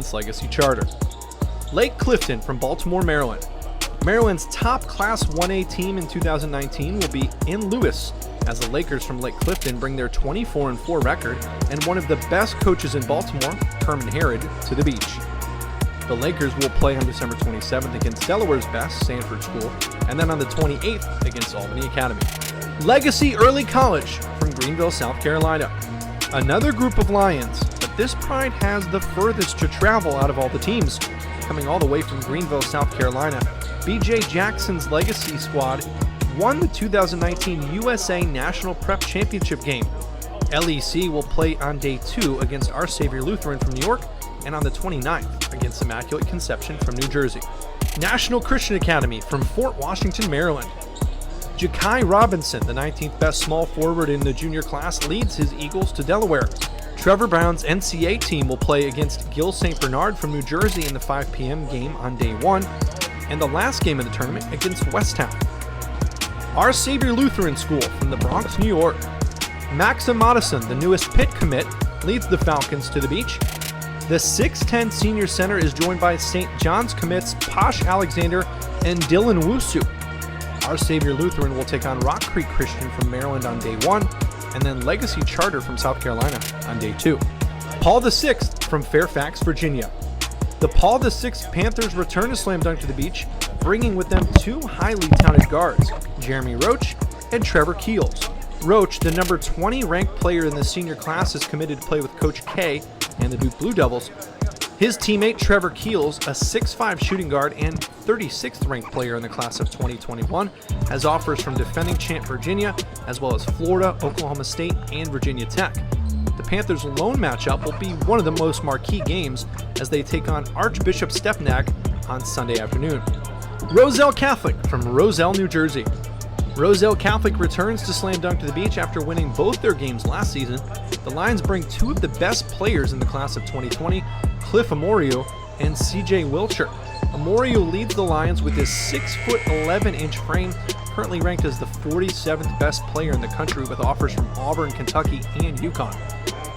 against Legacy Charter. Lake Clifton from Baltimore, Maryland. Maryland's top Class 1A team in 2019 will be in Lewis, as the Lakers from Lake Clifton bring their 24-4 record and one of the best coaches in Baltimore, Herman Herod, to the beach. The Lakers will play on December 27th against Delaware's best, Sanford School, and then on the 28th against Albany Academy. Legacy Early College from Greenville, South Carolina. Another group of Lions, but this pride has the furthest to travel out of all the teams. Coming all the way from Greenville, South Carolina, B.J. Jackson's Legacy squad won the 2019 USA National Prep Championship game. LEC will play on Day 2 against Our Savior Lutheran from New York and on the 29th against Immaculate Conception from New Jersey. National Christian Academy from Fort Washington, Maryland. Ja'Kai Robinson, the 19th best small forward in the junior class, leads his Eagles to Delaware. Trevor Brown's NCAA team will play against Gill St. Bernard from New Jersey in the 5 p.m. game on Day 1, and the last game of the tournament against Westtown. Our Savior Lutheran School from the Bronx, New York. Maxim Madison, the newest Pitt commit, leads the Falcons to the beach. The 6'10 senior center is joined by St. John's commits Posh Alexander and Dylan Wusu. Our Savior Lutheran will take on Rock Creek Christian from Maryland on Day 1, and then Legacy Charter from South Carolina on Day 2. Paul VI from Fairfax, Virginia. The Paul VI Panthers return to Slam Dunk to the beach, bringing with them two highly touted guards, Jeremy Roach and Trevor Keels. Roach, the number 20 ranked player in the senior class, is committed to play with Coach K and the Duke Blue Devils. His teammate Trevor Keels, a 6'5 shooting guard and 36th ranked player in the class of 2021, has offers from defending champ Virginia, as well as Florida, Oklahoma State, and Virginia Tech. The Panthers' lone matchup will be one of the most marquee games as they take on Archbishop Stepinac on Sunday afternoon. Roselle Catholic from Roselle, New Jersey. Roselle Catholic returns to Slam Dunk to the beach after winning both their games last season. The Lions bring two of the best players in the class of 2020, Cliff Amorio and CJ Wilcher. Amorio leads the Lions with his 6'11" frame, currently ranked as the 47th best player in the country with offers from Auburn, Kentucky, and UConn.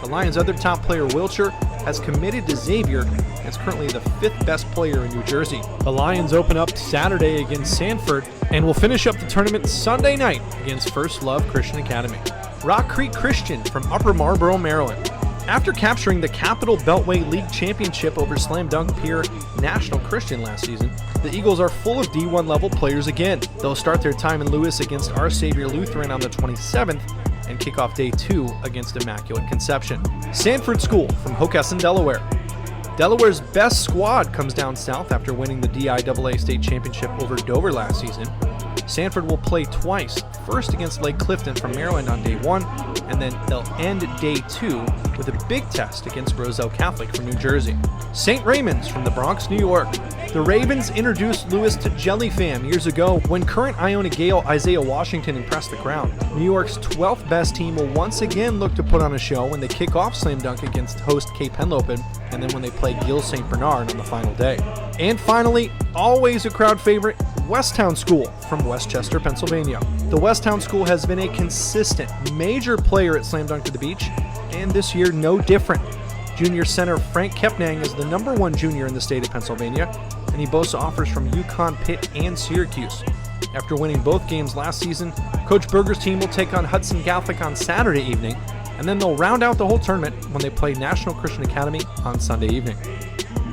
The Lions' other top player, Wilcher, has committed to Xavier and is currently the 5th best player in New Jersey. The Lions open up Saturday against Sanford and will finish up the tournament Sunday night against First Love Christian Academy. Rock Creek Christian from Upper Marlboro, Maryland. After capturing the Capital Beltway League Championship over Slam Dunk peer National Christian last season, the Eagles are full of D1 level players again. They'll start their time in Lewis against Our Savior Lutheran on the 27th and kick off Day 2 against Immaculate Conception. Sanford School from Hockessin, Delaware. Delaware's best squad comes down south after winning the DIAA State Championship over Dover last season. Sanford will play twice, first against Lake Clifton from Maryland on Day 1, and then they'll end Day 2 with a big test against Roselle Catholic from New Jersey. St. Raymond's from the Bronx, New York. The Ravens introduced Lewis to Jelly Fam years ago when current Iona Gale Isaiah Washington impressed the crowd. New York's 12th best team will once again look to put on a show when they kick off Slam Dunk against host Cape Henlopen, and then when they play Gill St. Bernard on the final day. And finally, always a crowd favorite, Westtown School from Westchester, Pennsylvania. The Westtown School has been a consistent, major player at Slam Dunk to the Beach, and this year no different. Junior center Frank Kepnang is the number 1 junior in the state of Pennsylvania, and he boasts offers from UConn, Pitt, and Syracuse. After winning both games last season, Coach Berger's team will take on Hudson Catholic on Saturday evening, and then they'll round out the whole tournament when they play National Christian Academy on Sunday evening.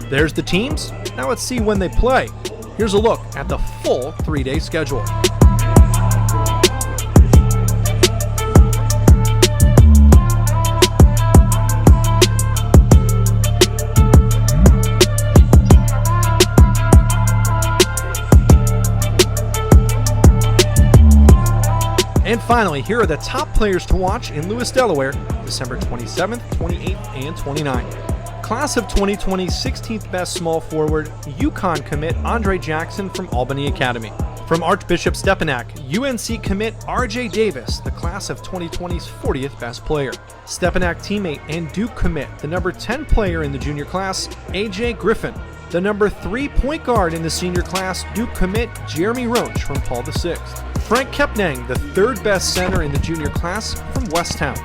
There's the teams. Now let's see when they play. Here's a look at the full 3-day schedule. And finally, here are the top players to watch in Lewis, Delaware, December 27th, 28th, and 29th. Class of 2020 16th best small forward, UConn commit Andre Jackson from Albany Academy. From Archbishop Stepinac, UNC commit RJ Davis, the class of 2020's 40th best player. Stepinac teammate and Duke commit, the number 10 player in the junior class, AJ Griffin. The number 3 point guard in the senior class, Duke commit Jeremy Roach from Paul VI. Frank Kepnang, the 3rd best center in the junior class from Westtown.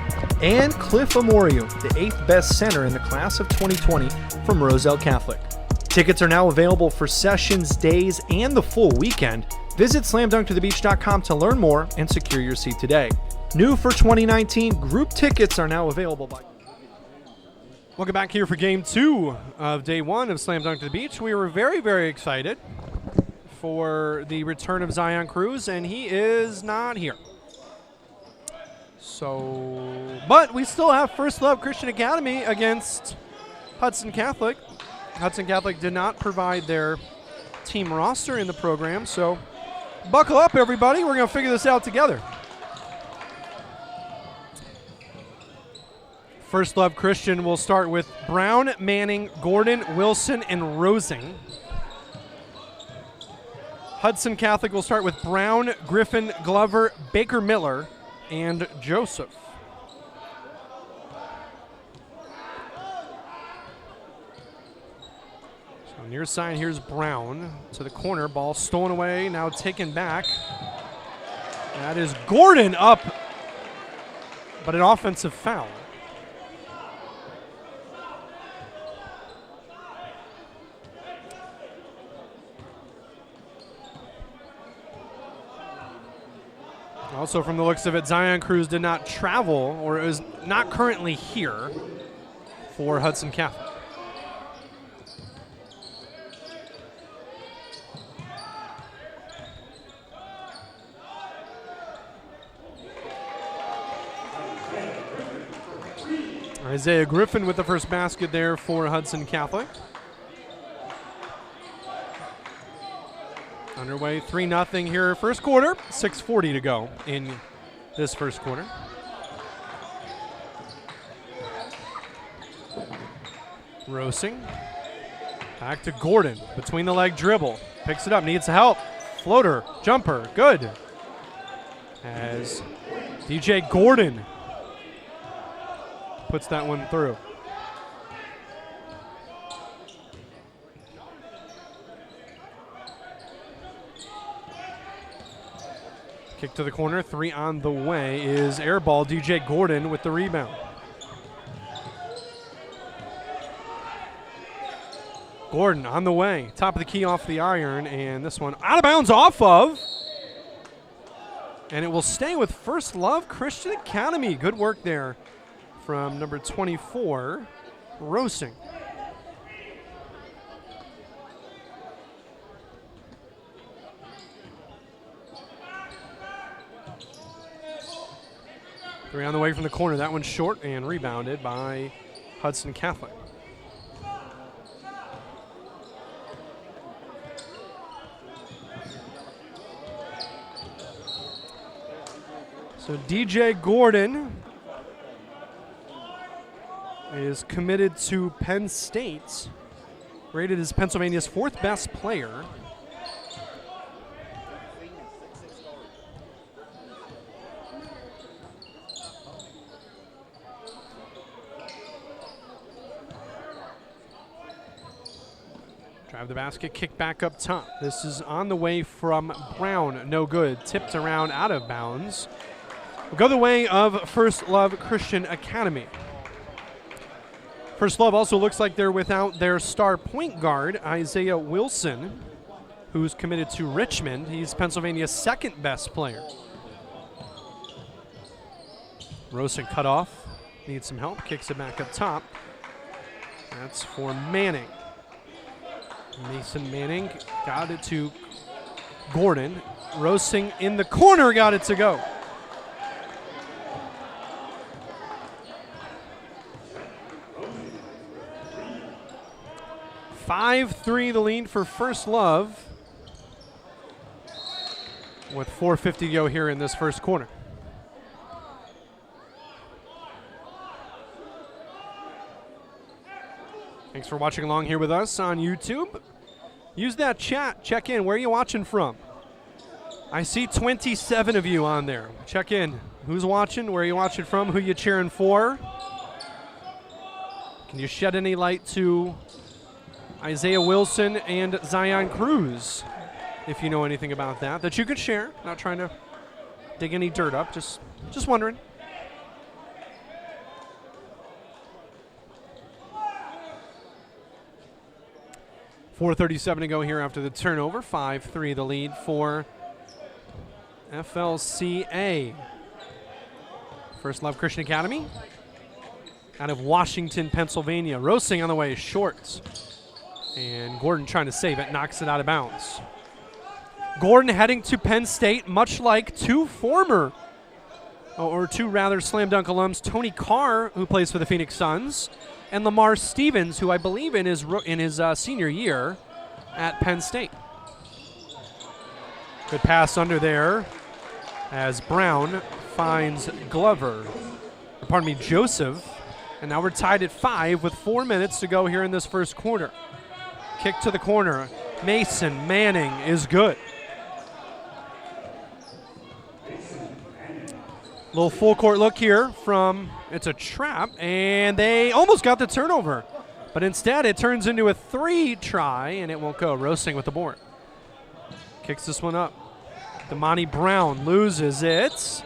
and Cliff Amoriu, the 8th best center in the class of 2020 from Roselle Catholic. Tickets are now available for sessions, days, and the full weekend. Visit slamdunktothebeach.com to learn more and secure your seat today. New for 2019, group tickets are now available. Welcome back here for Game 2 of Day 1 of Slam Dunk to the Beach. We were very, very excited for the return of Zion Cruz, and he is not here. But we still have First Love Christian Academy against Hudson Catholic. Hudson Catholic did not provide their team roster in the program, so buckle up, everybody. We're going to figure this out together. First Love Christian will start with Brown, Manning, Gordon, Wilson, and Rosing. Hudson Catholic will start with Brown, Griffin, Glover, Baker Miller, and Joseph. So near side, here's Brown to the corner. Ball stolen away, now taken back. That is Gordon up, but an offensive foul. Also, from the looks of it, Zion Cruz did not travel or is not currently here for Hudson Catholic. Isaiah Griffin with the first basket there for Hudson Catholic. Underway 3-0 here first quarter, 6:40 to go in this first quarter. Rosing, back to Gordon, between the leg dribble, picks it up, needs help, floater, jumper, good. As DJ Gordon puts that one through. Kick to the corner, 3 on the way is air ball. DJ Gordon with the rebound. Gordon on the way, top of the key off the iron, and this one out of bounds off of. And it will stay with First Love Christian Academy. Good work there from number 24, Rosing. Three on the way from the corner. That one's short and rebounded by Hudson Catholic. So DJ Gordon is committed to Penn State, rated as Pennsylvania's 4th best player. Drive the basket, kick back up top. This is on the way from Brown, no good. Tipped around out of bounds. We'll go the way of First Love Christian Academy. First Love also looks like they're without their star point guard, Isaiah Wilson, who's committed to Richmond. He's Pennsylvania's 2nd best player. Rosing cut off, needs some help, kicks it back up top. That's for Manning. Mason Manning got it to Gordon. Rosing in the corner, got it to go. (5-3) the lead for First Love with 4:50 to go here in this first quarter. Thanks for watching along here with us on YouTube. Use that chat. Check in. Where are you watching from? I see 27 of you on there. Check in. Who's watching? Where are you watching from? Who you cheering for? Can you shed any light to Isaiah Wilson and Zion Cruz, if you know anything about that you could share? Not trying to dig any dirt up, just wondering. 4:37 to go here after the turnover. 5-3 the lead for FLCA. First Love Christian Academy out of Washington, Pennsylvania. Rosing on the way, short. And Gordon trying to save it, knocks it out of bounds. Gordon heading to Penn State, much like two rather slam dunk alums, Tony Carr, who plays for the Phoenix Suns, and Lamar Stevens, who I believe in his senior year at Penn State. Good pass under there as Brown finds Joseph. And now we're tied at 5 with 4 minutes to go here in this first quarter. Kick to the corner. Mason Manning is good. Little full court look here it's a trap, and they almost got the turnover. But instead it turns into a 3 try, and it won't go. Rosing with the board. Kicks this one up. Damani Brown loses it.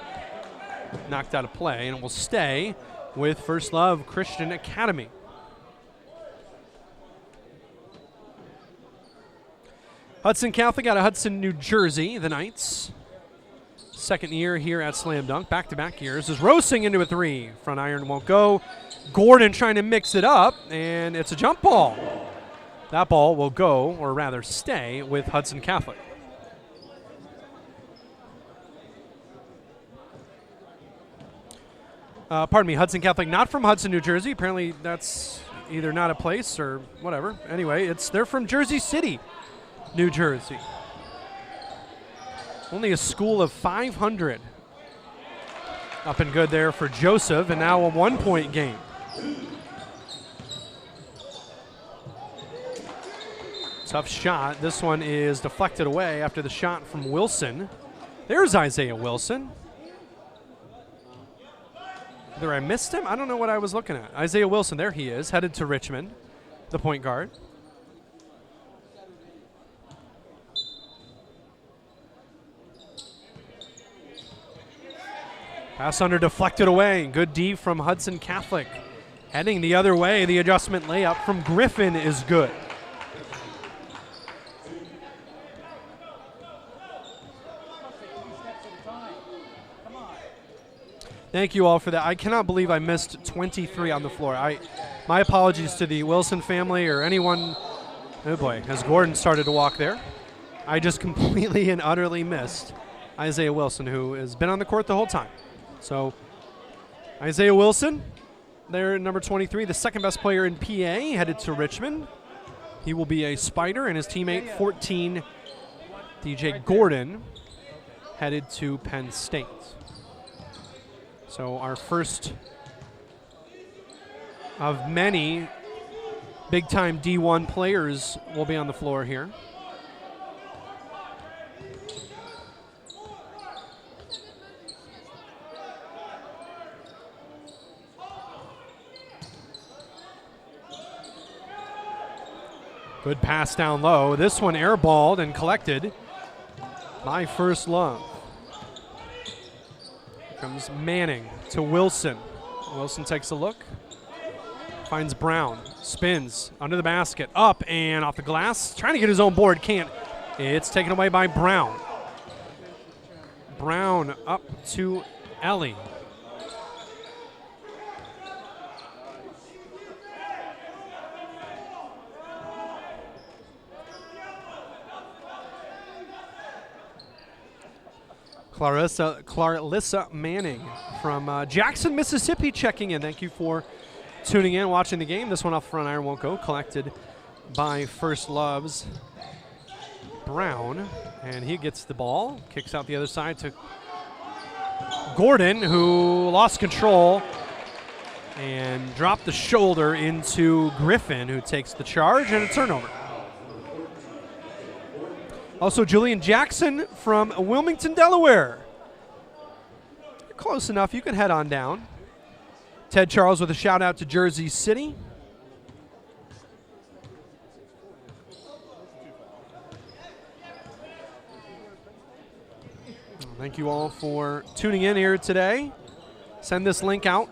Knocked out of play, and it will stay with First Love Christian Academy. Hudson Catholic out of Hudson, New Jersey, the Knights. Second year here at Slam Dunk, back-to-back years. Is Rosing into a 3. Front iron won't go. Gordon trying to mix it up, and it's a jump ball. That ball will go, or rather stay, with Hudson Catholic. Hudson Catholic, not from Hudson, New Jersey. Apparently that's either not a place or whatever. Anyway, they're from Jersey City, New Jersey. Only a school of 500. Up and good there for Joseph, and now a 1-point game. Tough shot. This one is deflected away after the shot from Wilson. There's Isaiah Wilson. Either I missed him? I don't know what I was looking at. Isaiah Wilson, there he is, headed to Richmond, the point guard. Pass under, deflected away. Good D from Hudson Catholic. Heading the other way, the adjustment layup from Griffin is good. Thank you all for that. I cannot believe I missed 23 on the floor. My apologies to the Wilson family or anyone. Oh boy, has Gordon started to walk there. I just completely and utterly missed Isaiah Wilson, who has been on the court the whole time. So Isaiah Wilson, there number 23, the second best player in PA, headed to Richmond. He will be a Spider, and his teammate 14, DJ Gordon, headed to Penn State. So our first of many big-time D1 players will be on the floor here. Good pass down low. This one airballed and collected by First Love. Comes Manning to Wilson. Wilson takes a look. Finds Brown. Spins under the basket. Up and off the glass. Trying to get his own board. Can't. It's taken away by Brown. Brown up to Ellie. Clarissa Manning from Jackson, Mississippi, checking in. Thank you for tuning in, watching the game. This one off front iron won't go. Collected by First Love's Brown. And he gets the ball. Kicks out the other side to Gordon, who lost control and dropped the shoulder into Griffin, who takes the charge, and a turnover. Also, Julian Jackson from Wilmington, Delaware. You're close enough. You can head on down. Ted Charles with a shout-out to Jersey City. Thank you all for tuning in here today. Send this link out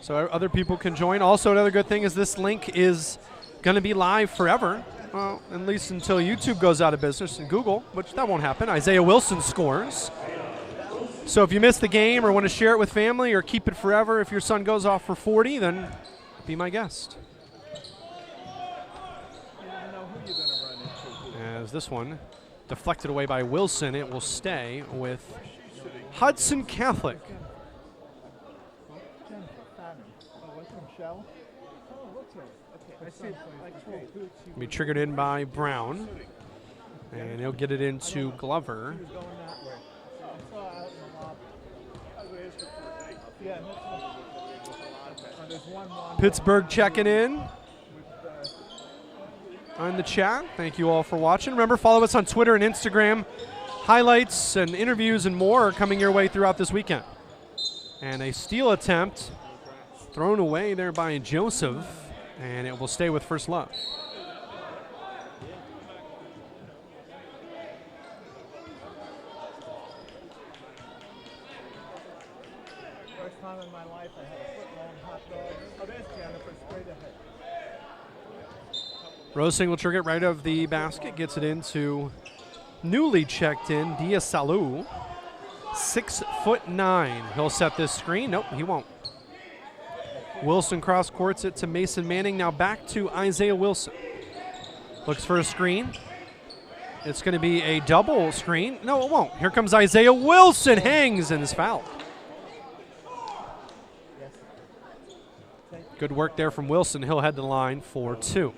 so other people can join. Also, another good thing is this link is going to be live forever. Well, at least until YouTube goes out of business and Google, which that won't happen. Isaiah Wilson scores. So if you missed the game or want to share it with family or keep it forever, if your son goes off for 40, then be my guest. As this one deflected away by Wilson, it will stay with Hudson Catholic. Be triggered in by Brown, and he'll get it into Glover. Pittsburgh checking in on the chat. Thank you all for watching. Remember, follow us on Twitter and Instagram. Highlights and interviews and more are coming your way throughout this weekend. And a steal attempt thrown away there by Joseph, and it will stay with First Love. First time in my life I had a foot-long hot dog. Oh, there's Jennifer, straight ahead. Rosing will trigger it right of the basket, gets it into newly checked in Diasalu, 6'9". He'll set this screen. Nope, he won't. Wilson cross courts it to Mason Manning. Now back to Isaiah Wilson. Looks for a screen. It's going to be a double screen. No, it won't. Here comes Isaiah Wilson, hangs and is fouled. Good work there from Wilson. He'll head to the line for 2.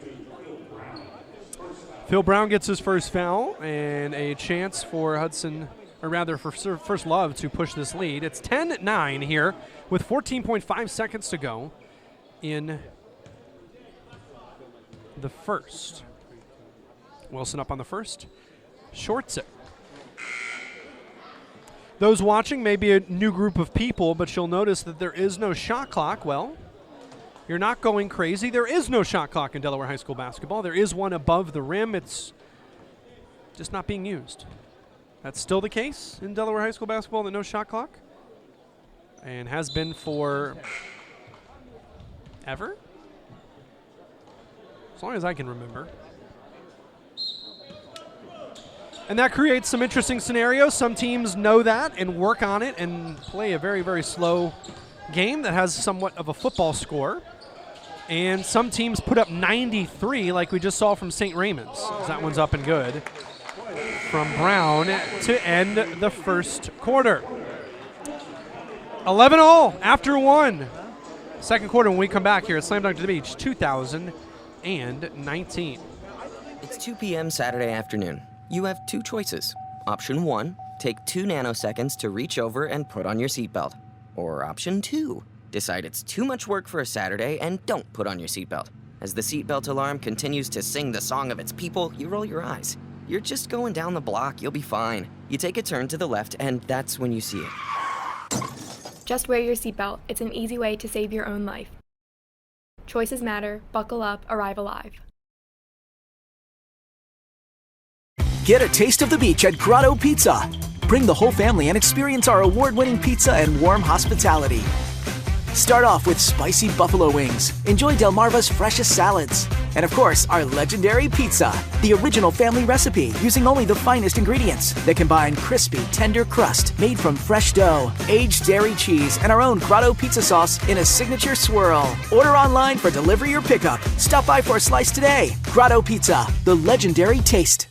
Phil Brown gets his first foul and a chance for Hudson, or rather for First Love to push this lead. It's 10-9 here with 14.5 seconds to go in the first. Wilson up on the first. Shorts it. Those watching may be a new group of people, but you'll notice that there is no shot clock. Well, you're not going crazy. There is no shot clock in Delaware High School basketball. There is one above the rim. It's just not being used. That's still the case in Delaware High School basketball, that no shot clock, and has been for ever, as long as I can remember. And that creates some interesting scenarios. Some teams know that and work on it and play a very, very slow game that has somewhat of a football score. And some teams put up 93 like we just saw from St. Raymond's. That one's up and good from Brown to end the first quarter. 11-all after 1. Second quarter when we come back here at Slam Dunk to the Beach 2019. It's 2 p.m. Saturday afternoon. You have 2 choices. Option 1, take 2 nanoseconds to reach over and put on your seatbelt. Or option 2, decide it's too much work for a Saturday and don't put on your seatbelt. As the seatbelt alarm continues to sing the song of its people, you roll your eyes. You're just going down the block, you'll be fine. You take a turn to the left and that's when you see it. Just wear your seatbelt. It's an easy way to save your own life. Choices matter. Buckle up. Arrive alive. Get a taste of the beach at Grotto Pizza. Bring the whole family and experience our award-winning pizza and warm hospitality. Start off with spicy buffalo wings. Enjoy Delmarva's freshest salads. And of course, our legendary pizza, the original family recipe using only the finest ingredients that combine crispy, tender crust made from fresh dough, aged dairy cheese, and our own Grotto pizza sauce in a signature swirl. Order online for delivery or pickup. Stop by for a slice today. Grotto Pizza, the legendary taste.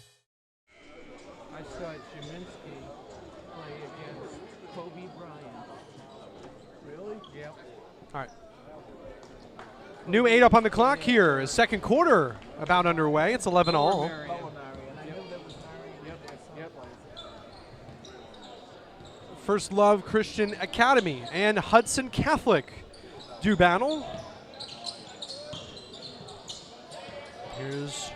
I saw Jaminski play against Kobe Bryant. Really? Yep. All right. New 8 up on the clock here. Second quarter about underway. It's 11-all. First Love Christian Academy and Hudson Catholic do battle. Here's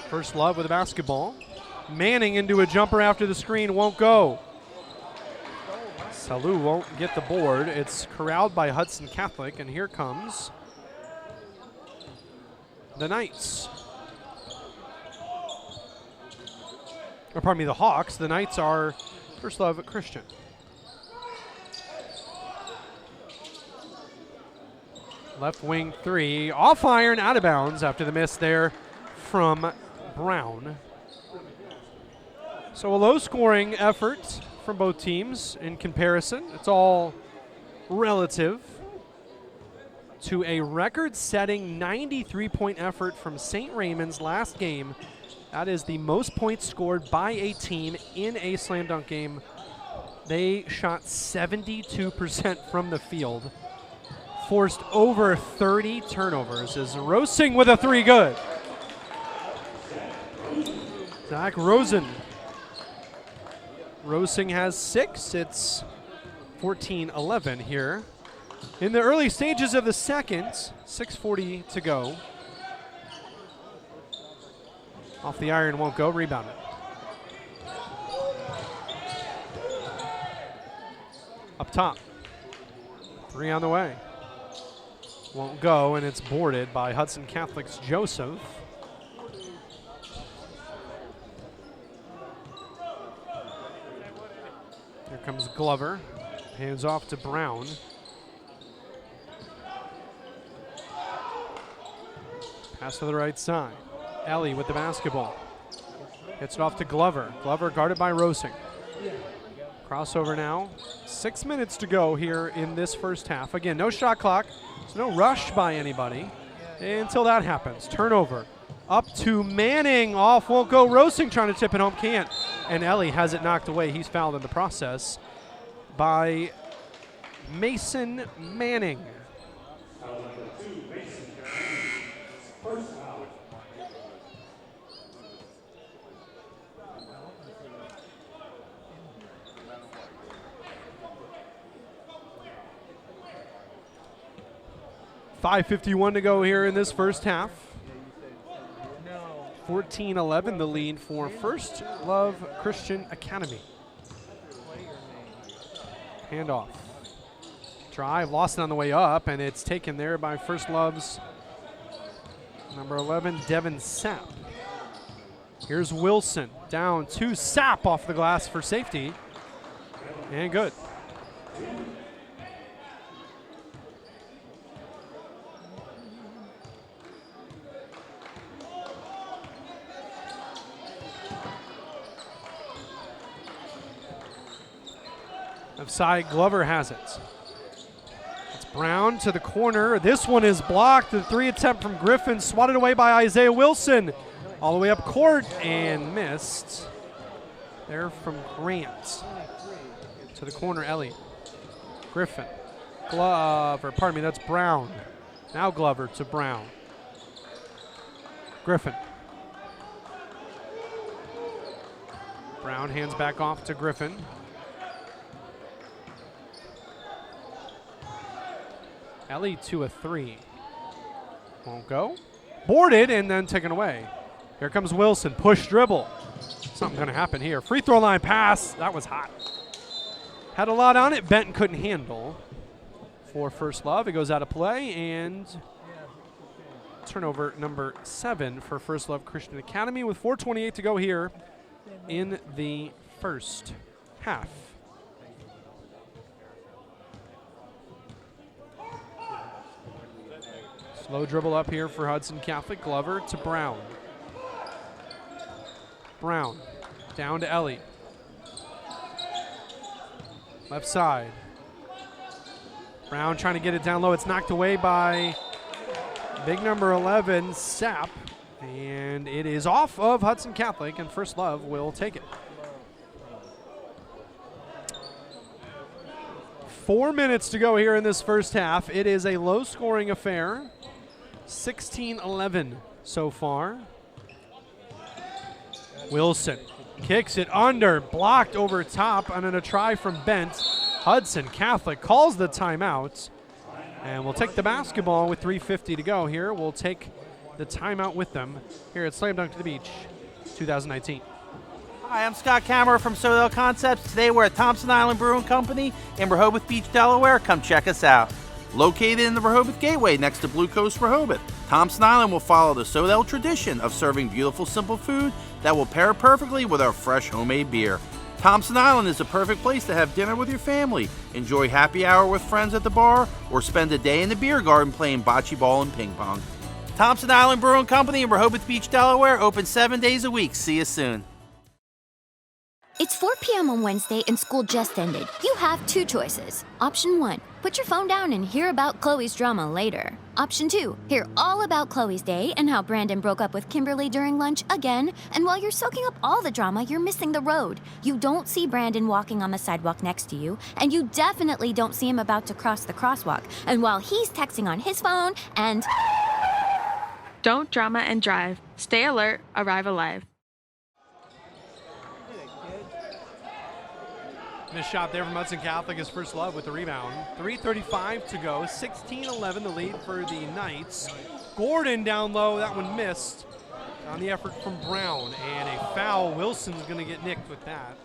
First Love with a basketball. Manning into a jumper after the screen, won't go. Salou won't get the board. It's corralled by Hudson Catholic, and here comes the Knights. Or pardon me, the Hawks. The Knights are First Love Christian. Left wing three, off iron, out of bounds after the miss there from Brown. So a low-scoring effort from both teams in comparison. It's all relative to a record-setting 93-point effort from St. Raymond's last game. That is the most points scored by a team in a slam dunk game. They shot 72% from the field, forced over 30 turnovers. As Rosing with a three, good. Zach Rosen. Rosing has 6. It's 14-11 here. In the early stages of the second, 6:40 to go. Off the iron, won't go, rebounded. Up top. 3 on the way. Won't go, and it's boarded by Hudson Catholic's Joseph. Here comes Glover. Hands off to Brown. Pass to the right side. Ellie with the basketball. Hits it off to Glover. Glover guarded by Rosing. Crossover now. 6 minutes to go here in this first half. Again, no shot clock. So no rush by anybody until that happens. Turnover. Up to Manning. Off won't go. Rosing trying to tip it home. Can't. And Ellie has it knocked away. He's fouled in the process by Mason Manning. 5:51 to go here in this first half. 14-11 the lead for First Love Christian Academy. Handoff. Drive, lost it on the way up, and it's taken there by First Love's number 11, Devin Sapp. Here's Wilson, down to Sapp off the glass for safety, and good. Side, Glover has it. It's Brown to the corner. This one is blocked. The 3 attempt from Griffin, swatted away by Isaiah Wilson. All the way up court and missed. There from Grant. To the corner, Elliott. Griffin. Glover, pardon me, that's Brown. Now Glover to Brown. Griffin. Brown hands back off to Griffin. Ellie to a 3. Won't go. Boarded and then taken away. Here comes Wilson. Push dribble. Something going to happen here. Free throw line pass. That was hot. Had a lot on it. Benton couldn't handle. For First Love, it goes out of play, and turnover number 7 for First Love Christian Academy with 4:28 to go here in the first half. Slow dribble up here for Hudson Catholic. Glover to Brown. Brown down to Ellie. Left side. Brown trying to get it down low. It's knocked away by big number 11, Sapp. And it is off of Hudson Catholic, and First Love will take it. 4 minutes to go here in this first half. It is a low-scoring affair. 16-11 so far. Wilson kicks it under, blocked over top, and then a try from Bent. Hudson Catholic calls the timeout, and we'll take the basketball with 3:50 to go here. We'll take the timeout with them here at Slam Dunk to the Beach 2019. Hi, I'm Scott Kammerer from Sodell Concepts. Today we're at Thompson Island Brewing Company in Rehoboth Beach, Delaware. Come check us out. Located in the Rehoboth Gateway next to Blue Coast Rehoboth, Thompson Island will follow the Sodell tradition of serving beautiful, simple food that will pair perfectly with our fresh homemade beer. Thompson Island is a perfect place to have dinner with your family, enjoy happy hour with friends at the bar, or spend a day in the beer garden playing bocce ball and ping pong. Thompson Island Brewing Company in Rehoboth Beach, Delaware, open 7 days a week. See you soon. It's 4 p.m. on Wednesday and school just ended. You have two choices. Option 1, put your phone down and hear about Chloe's drama later. Option 2, hear all about Chloe's day and how Brandon broke up with Kimberly during lunch again. And while you're soaking up all the drama, you're missing the road. You don't see Brandon walking on the sidewalk next to you, and you definitely don't see him about to cross the crosswalk. And while he's texting on his phone and... Don't drama and drive. Stay alert, arrive alive. Missed shot there from Hudson Catholic, his first love with the rebound. 3:35 to go, 16-11 the lead for the Knights. Gordon down low, that one missed on the effort from Brown, and a foul. Wilson's gonna get nicked with that.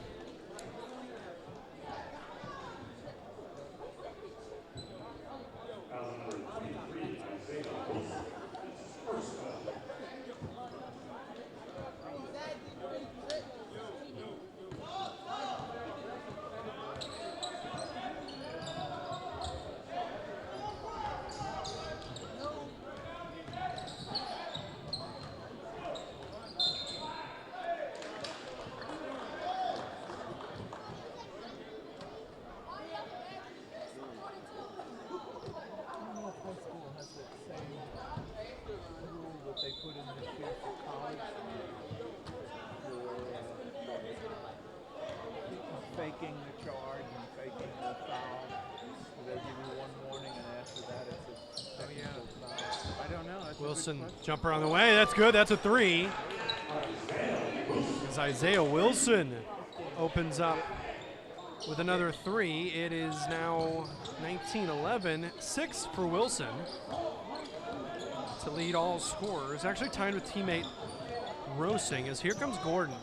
Faking the charge and faking the foul. They'll give you one warning, and after that it's a technical foul. I don't know. That's Wilson, jumper on the way. That's good. That's a three. As Isaiah Wilson opens up with another three. It is now 19-11. 6 for Wilson to lead all scorers. Actually tied with teammate Rosing, as here comes Gordon.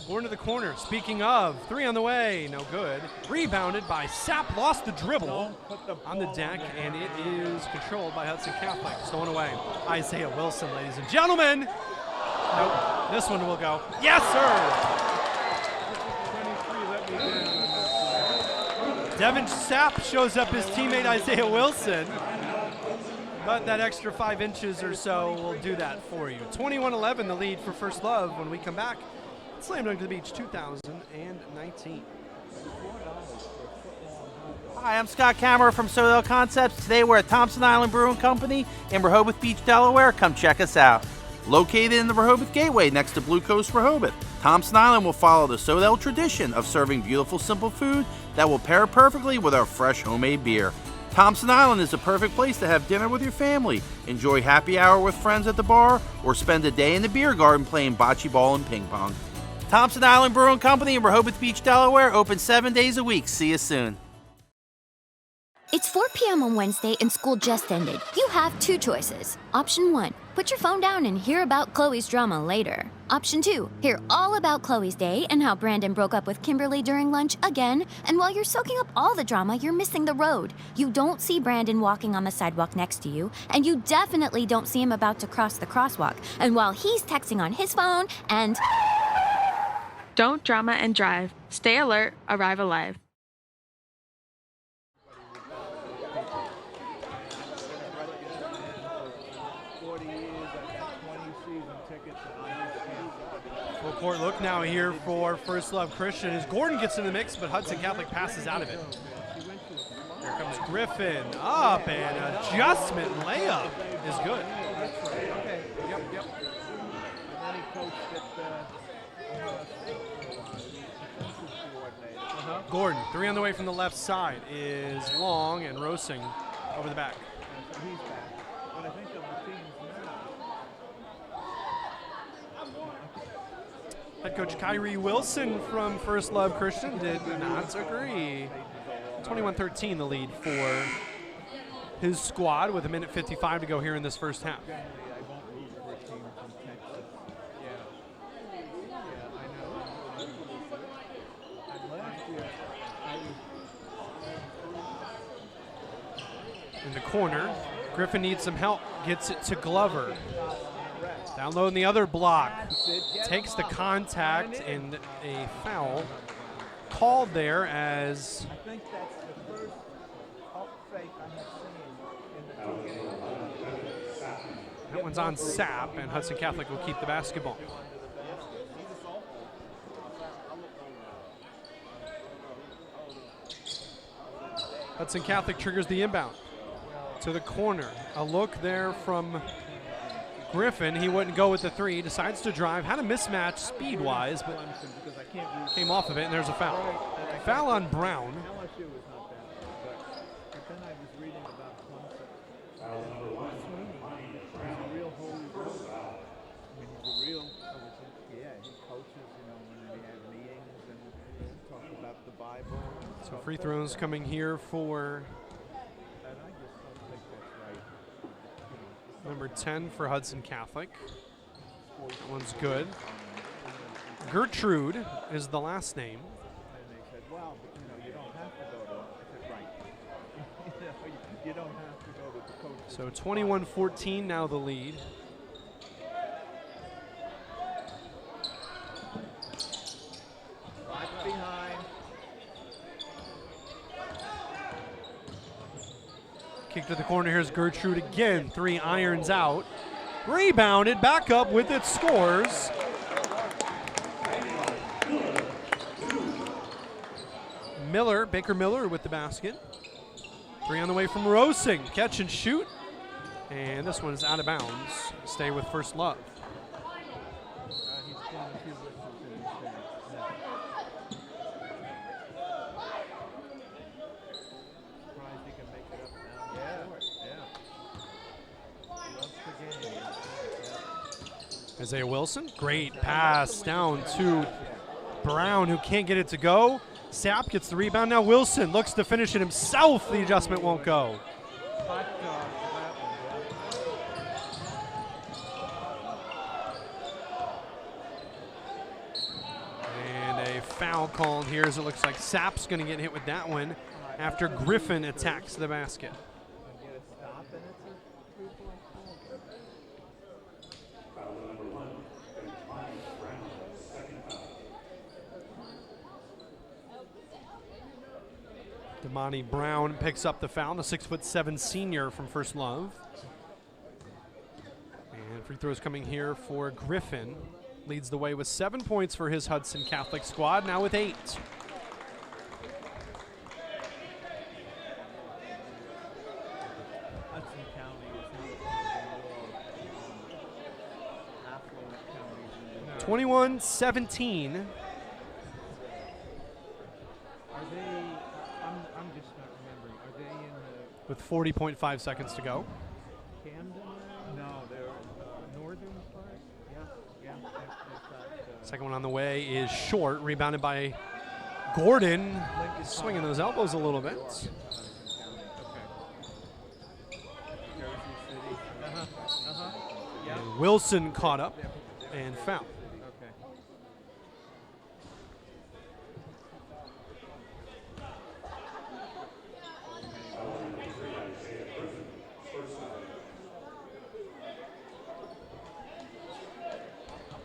Gordon to the corner. Speaking of, three on the way. No good. Rebounded by Sapp. Lost the dribble on the deck, and it is controlled by Hudson Catholic. Stolen away. Isaiah Wilson, ladies and gentlemen. Nope. This one will go. Yes, sir. Devin Sapp shows up his teammate Isaiah Wilson. But that extra 5 inches or so will do that for you. 21-11 the lead for First Love when we come back. Slam Dunk to the Beach 2019. Hi, I'm Scott Kammerer from Sodell Concepts. Today we're at Thompson Island Brewing Company in Rehoboth Beach, Delaware. Come check us out. Located in the Rehoboth Gateway next to Blue Coast Rehoboth, Thompson Island will follow the Sodell tradition of serving beautiful, simple food that will pair perfectly with our fresh homemade beer. Thompson Island is a perfect place to have dinner with your family, enjoy happy hour with friends at the bar, or spend a day in the beer garden playing bocce ball and ping pong. Thompson Island Brewing Company in Rehoboth Beach, Delaware, open 7 days a week. See you soon. It's 4 p.m. on Wednesday and school just ended. You have two choices. Option 1, put your phone down and hear about Chloe's drama later. Option 2, hear all about Chloe's day and how Brandon broke up with Kimberly during lunch again. And while you're soaking up all the drama, you're missing the road. You don't see Brandon walking on the sidewalk next to you, and you definitely don't see him about to cross the crosswalk. And while he's texting on his phone and... Don't drama and drive. Stay alert, arrive alive. Full court look now here for First Love Christian as Gordon gets in the mix, but Hudson Catholic passes out of it. Here comes Griffin up, and adjustment layup is good. Yep. Gordon, 3 on the way from the left side is long, and Rosing over the back. Head coach Kyrie Wilson from First Love Christian did not agree. 21-13 the lead for his squad with 1:55 to go here in this first half. In the corner, Griffin needs some help, gets it to Glover. Down low in the other block, takes the contact and a foul. called there as I think that's the first pump fake I have seen in the 2 games. that one's on Sapp, and Hudson Catholic will keep the basketball. Hudson Catholic triggers the inbound to the corner. A look there from Griffin. He wouldn't go with the three. Decides to drive. Had a mismatch speed-wise, but came off of it, and there's a foul. Foul on Brown. LSU was not bad, but then I was reading about Clemson. Sweeney is a real holy roller. I mean, he's a real, he coaches, when we have meetings and talk about the Bible. So free throws coming here for And I just don't think that's right. number 10 for Hudson Catholic. That one's good. Gertrude is the last name. And they said, well, but you don't have to go to, I said, right. You don't have to go to the coach. So 21-14 now the lead. Right behind. Kick to the corner. Here's Gertrude again. 3 irons out. Rebounded. Back up with it. Scores. Baker Miller with the basket. 3 on the way from Rosing. Catch and shoot. And this one is out of bounds. Stay with First Love. He's playing a few whistles in his game. Surprised he can make it up now. Yeah. He loves the game. Yeah. Isaiah Wilson. Great pass down to Brown, who can't get it to go. Sapp gets the rebound. Now Wilson looks to finish it himself. The adjustment won't go. Hot dog for that one, And a foul called here, as it looks like Sapp's going to get hit with that one after Griffin attacks the basket. and get a stop, and it's a 3-point foul. Damani Brown picks up the foul, the 6'7" senior from First Love. And free throws coming here for Griffin. Leads the way with 7 points for his Hudson Catholic squad, now with 8. Hudson County is not one of the more affluent counties in the 21-17. Are they, I'm just not remembering, are they in With 40.5 seconds to go. Camden? No, they're northern part? Yeah, Second one on the way is short, rebounded by Gordon. Swinging those elbows a little bit. Jersey City. Yeah. And Wilson caught up and foul. Okay.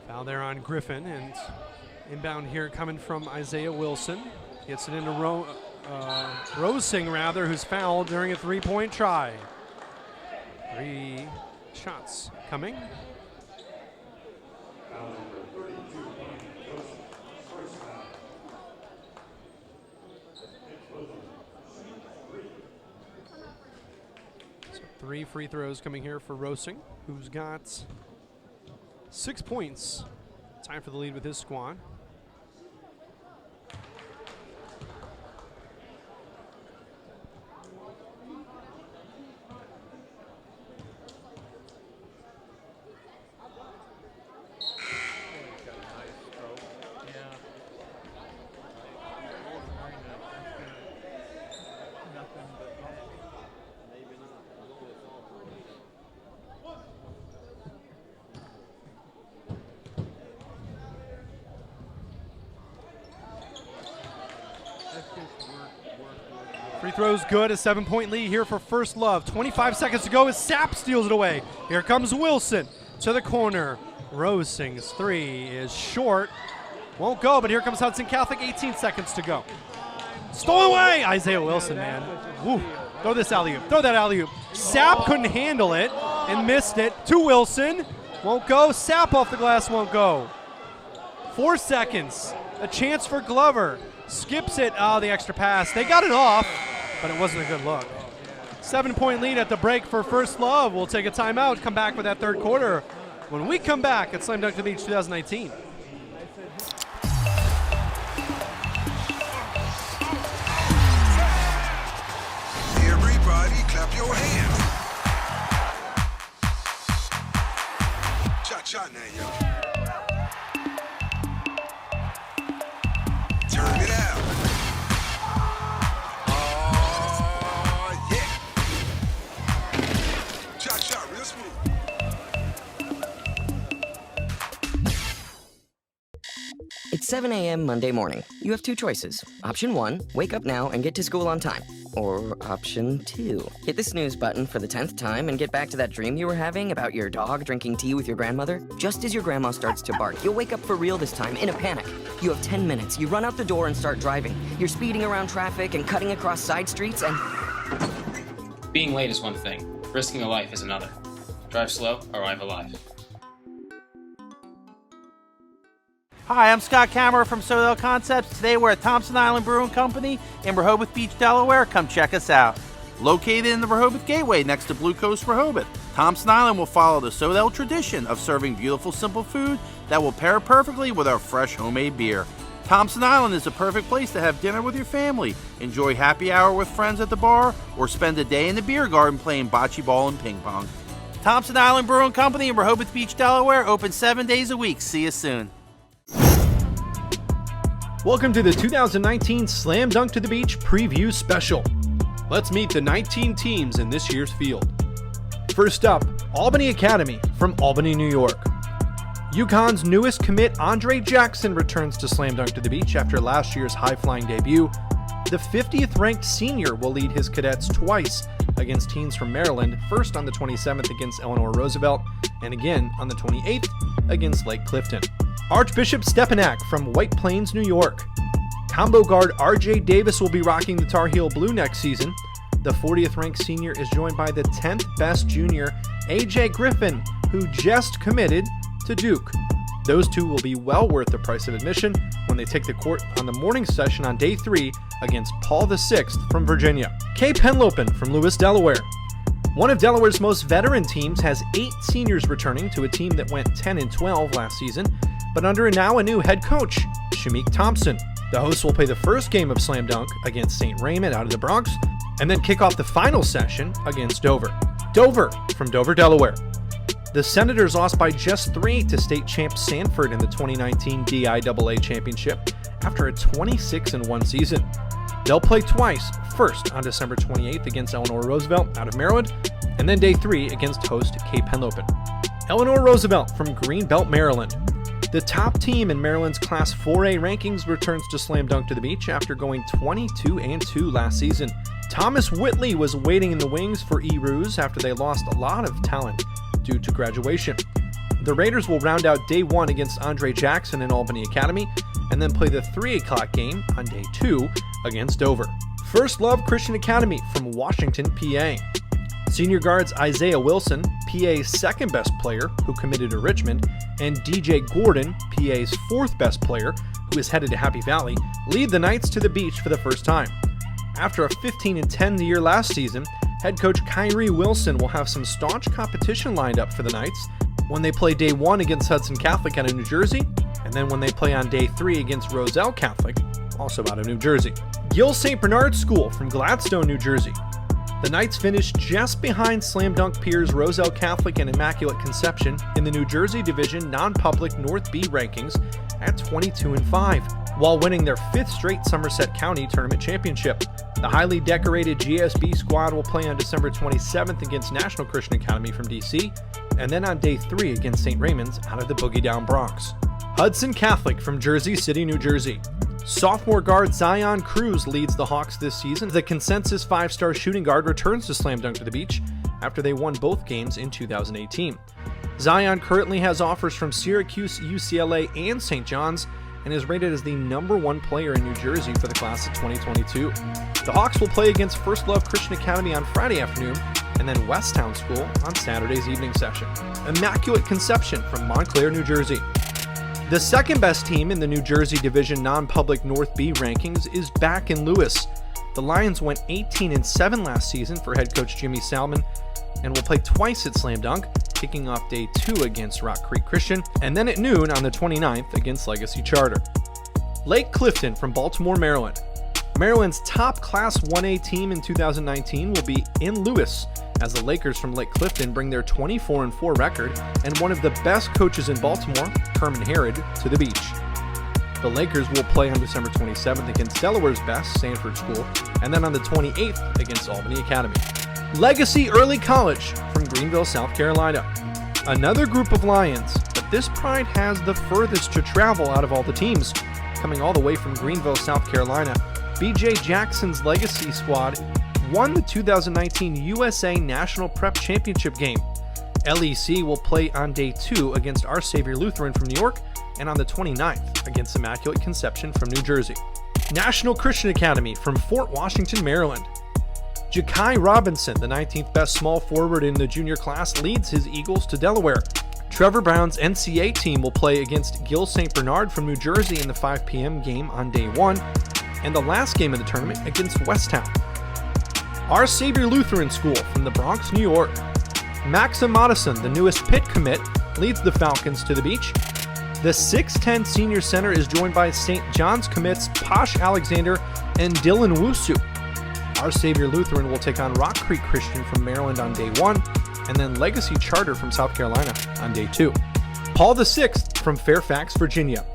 Foul there on Griffin, and inbound here coming from Isaiah Wilson. Gets it into Rosing, rather, who's fouled during a three-point try. 3 shots coming. So 3 free throws coming here for Rosing, who's got 6 points. Time for the lead with his squad. Free throw's good, a 7-point lead here for First Love. 25 seconds to go as Sapp steals it away. Here comes Wilson to the corner. Rosing's 3 is short. Won't go, but here comes Hudson Catholic, 18 seconds to go. Stolen away! Isaiah Wilson, man. Woo. Throw this alley-oop. Throw that alley-oop. Sapp couldn't handle it and missed it to Wilson. Won't go. Sapp off the glass, won't go. 4 seconds. A chance for Glover. Skips it. Oh, the extra pass. They got it off, but it wasn't a good look. 7-point lead at the break for First Love. We'll take a timeout, come back with that third quarter. When we come back at Slam Dunk to the Beach 2019. Everybody clap your hands. Cha-cha now, y'all. Turn it out. Oh, yeah. Cha-cha, real smooth. It's 7 a.m. Monday morning. You have two choices. Option 1, wake up now and get to school on time. Or option 2, hit the snooze button for the 10th time and get back to that dream you were having about your dog drinking tea with your grandmother. Just as your grandma starts to bark, you'll wake up for real this time in a panic. You have 10 minutes. You run out the door and start driving. You're speeding around traffic and cutting across side streets and... Being late is one thing. Risking a life is another. Drive slow, arrive alive. Hi, I'm Scott Kammerer from Sodell Concepts. Today we're at Thompson Island Brewing Company in Rehoboth Beach, Delaware. Come check us out. Located in the Rehoboth Gateway next to Blue Coast Rehoboth, Thompson Island will follow the Sodell tradition of serving beautiful, simple food that will pair perfectly with our fresh homemade beer. Thompson Island is a perfect place to have dinner with your family, enjoy happy hour with friends at the bar, or spend a day in the beer garden playing bocce ball and ping pong. Thompson Island Brewing Company in Rehoboth Beach, Delaware, open 7 days a week. See you soon. Welcome to the 2019 Slam Dunk to the Beach Preview Special. Let's meet the 19 teams in this year's field. First up, Albany Academy from Albany, New York. UConn's newest commit, Andre Jackson, returns to Slam Dunk to the Beach after last year's high-flying debut. The 50th-ranked senior will lead his cadets twice against teams from Maryland, first on the 27th against Eleanor Roosevelt, and again on the 28th against Lake Clifton. Archbishop Stepanak from White Plains, New York. Combo guard RJ Davis will be rocking the Tar Heel blue next season. The 40th ranked senior is joined by the 10th best junior, AJ Griffin, who just committed to Duke. Those two will be well worth the price of admission when they take the court on the morning session on day 3 against Paul VI from Virginia. Kay Penlopen from Lewis, Delaware. One of Delaware's most veteran teams has 8 seniors returning to a team that went 10-12 last season, but under a new head coach, Shamik Thompson. The hosts will play the first game of Slam Dunk against St. Raymond out of the Bronx, and then kick off the final session against Dover. Dover from Dover, Delaware. The Senators lost by just 3 to state champ Sanford in the 2019 DIAA Championship after a 26-1 season. They'll play twice, first on December 28th against Eleanor Roosevelt out of Maryland, and then day 3 against host Kay Penlopen. Eleanor Roosevelt from Greenbelt, Maryland. The top team in Maryland's Class 4A rankings returns to Slam Dunk to the Beach after going 22-2 last season. Thomas Whitley was waiting in the wings for E-Roos after they lost a lot of talent due to graduation. The Raiders will round out day 1 against Andre Jackson in Albany Academy, and then play the 3 o'clock game on day 2 against Dover. First Love Christian Academy from Washington, PA. Senior guards Isaiah Wilson, PA's second best player, who committed to Richmond, and DJ Gordon, PA's fourth best player, who is headed to Happy Valley, lead the Knights to the beach for the first time. After a 15-10 year last season, head coach Kyrie Wilson will have some staunch competition lined up for the Knights when they play day 1 against Hudson Catholic out of New Jersey, and then when they play on day 3 against Roselle Catholic, also out of New Jersey. Gill St. Bernard School from Gladstone, New Jersey. The Knights finished just behind slam dunk peers Roselle Catholic and Immaculate Conception in the New Jersey Division non-public North B rankings at 22-5, while winning their 5th straight Somerset County Tournament Championship. The highly decorated GSB squad will play on December 27th against National Christian Academy from DC, and then on day 3 against St. Raymond's out of the Boogie Down Bronx. Hudson Catholic from Jersey City, New Jersey. Sophomore guard Zion Cruz leads the Hawks this season. The consensus 5-star shooting guard returns to Slam Dunk to the Beach after they won both games in 2018. Zion currently has offers from Syracuse, UCLA, and St. John's, and is rated as the #1 player in New Jersey for the class of 2022. The Hawks will play against First Love Christian Academy on Friday afternoon, and then Westtown School on Saturday's evening session. Immaculate Conception from Montclair, New Jersey. The second best team in the New Jersey Division non-public North B rankings is back in Lewis. The Lions went 18-7 last season for head coach Jimmy Salmon and will play twice at Slam Dunk, kicking off day 2 against Rock Creek Christian, and then at noon on the 29th against Legacy Charter. Lake Clifton from Baltimore, Maryland. Maryland's top Class 1A team in 2019 will be in Lewis as the Lakers from Lake Clifton bring their 24-4 record and one of the best coaches in Baltimore, Herman Herod, to the beach. The Lakers will play on December 27th against Delaware's best, Sanford School, and then on the 28th against Albany Academy. Legacy Early College from Greenville, South Carolina. Another group of Lions, but this pride has the furthest to travel out of all the teams. Coming all the way from Greenville, South Carolina, BJ Jackson's Legacy squad won the 2019 USA National Prep Championship game. LEC will play on day 2 against Our Savior Lutheran from New York and on the 29th against Immaculate Conception from New Jersey. National Christian Academy from Fort Washington, Maryland. Ja'Kai Robinson, the 19th best small forward in the junior class, leads his Eagles to Delaware. Trevor Brown's NCAA team will play against Gill St. Bernard from New Jersey in the 5 p.m. game on day 1, and the last game of the tournament against Westtown. Our Savior Lutheran School from the Bronx, New York. Maxim Madison, the newest Pitt commit, leads the Falcons to the beach. The 6'10 senior center is joined by St. John's commits Posh Alexander and Dylan Wusu. Our Savior Lutheran will take on Rock Creek Christian from Maryland on day 1, and then Legacy Charter from South Carolina on day 2. Paul VI from Fairfax, Virginia.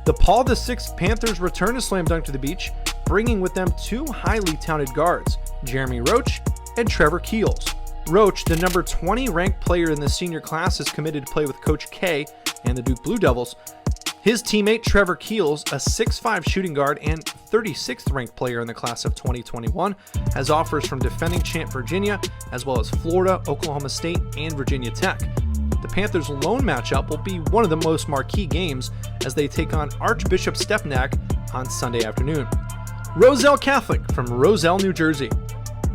The Paul VI Panthers return to Slam Dunk to the beach, bringing with them 2 highly talented guards, Jeremy Roach and Trevor Keels. Roach, the number 20 ranked player in the senior class, is committed to play with Coach K and the Duke Blue Devils. His teammate Trevor Keels, a 6'5 shooting guard and 36th ranked player in the class of 2021, has offers from defending champ Virginia, as well as Florida, Oklahoma State, and Virginia Tech. The Panthers' lone matchup will be one of the most marquee games as they take on Archbishop Stepinac on Sunday afternoon. Roselle Catholic from Roselle, New Jersey.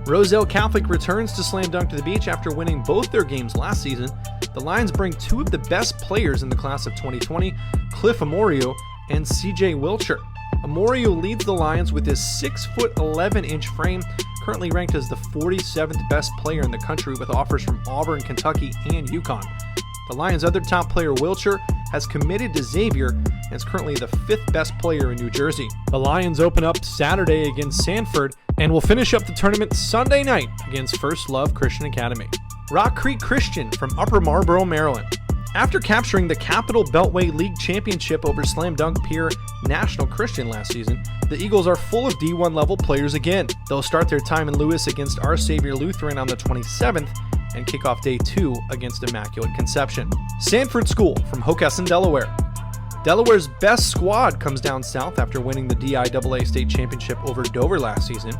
Roselle Catholic returns to Slam Dunk to the beach after winning both their games last season. The Lions bring 2 of the best players in the class of 2020, Cliff Amorio and CJ Wilcher. Amorio leads the Lions with his 6'11" frame, currently ranked as the 47th best player in the country with offers from Auburn, Kentucky, and UConn. The Lions' other top player, Wilcher, has committed to Xavier and is currently the 5th best player in New Jersey. The Lions open up Saturday against Sanford and will finish up the tournament Sunday night against First Love Christian Academy. Rock Creek Christian from Upper Marlboro, Maryland. After capturing the Capital Beltway League Championship over Slam Dunk peer National Christian last season, the Eagles are full of D1 level players again. They'll start their time in Lewis against Our Savior Lutheran on the 27th and kick off day 2 against Immaculate Conception. Sanford School from Hockessin, Delaware. Delaware's best squad comes down south after winning the DIAA state championship over Dover last season.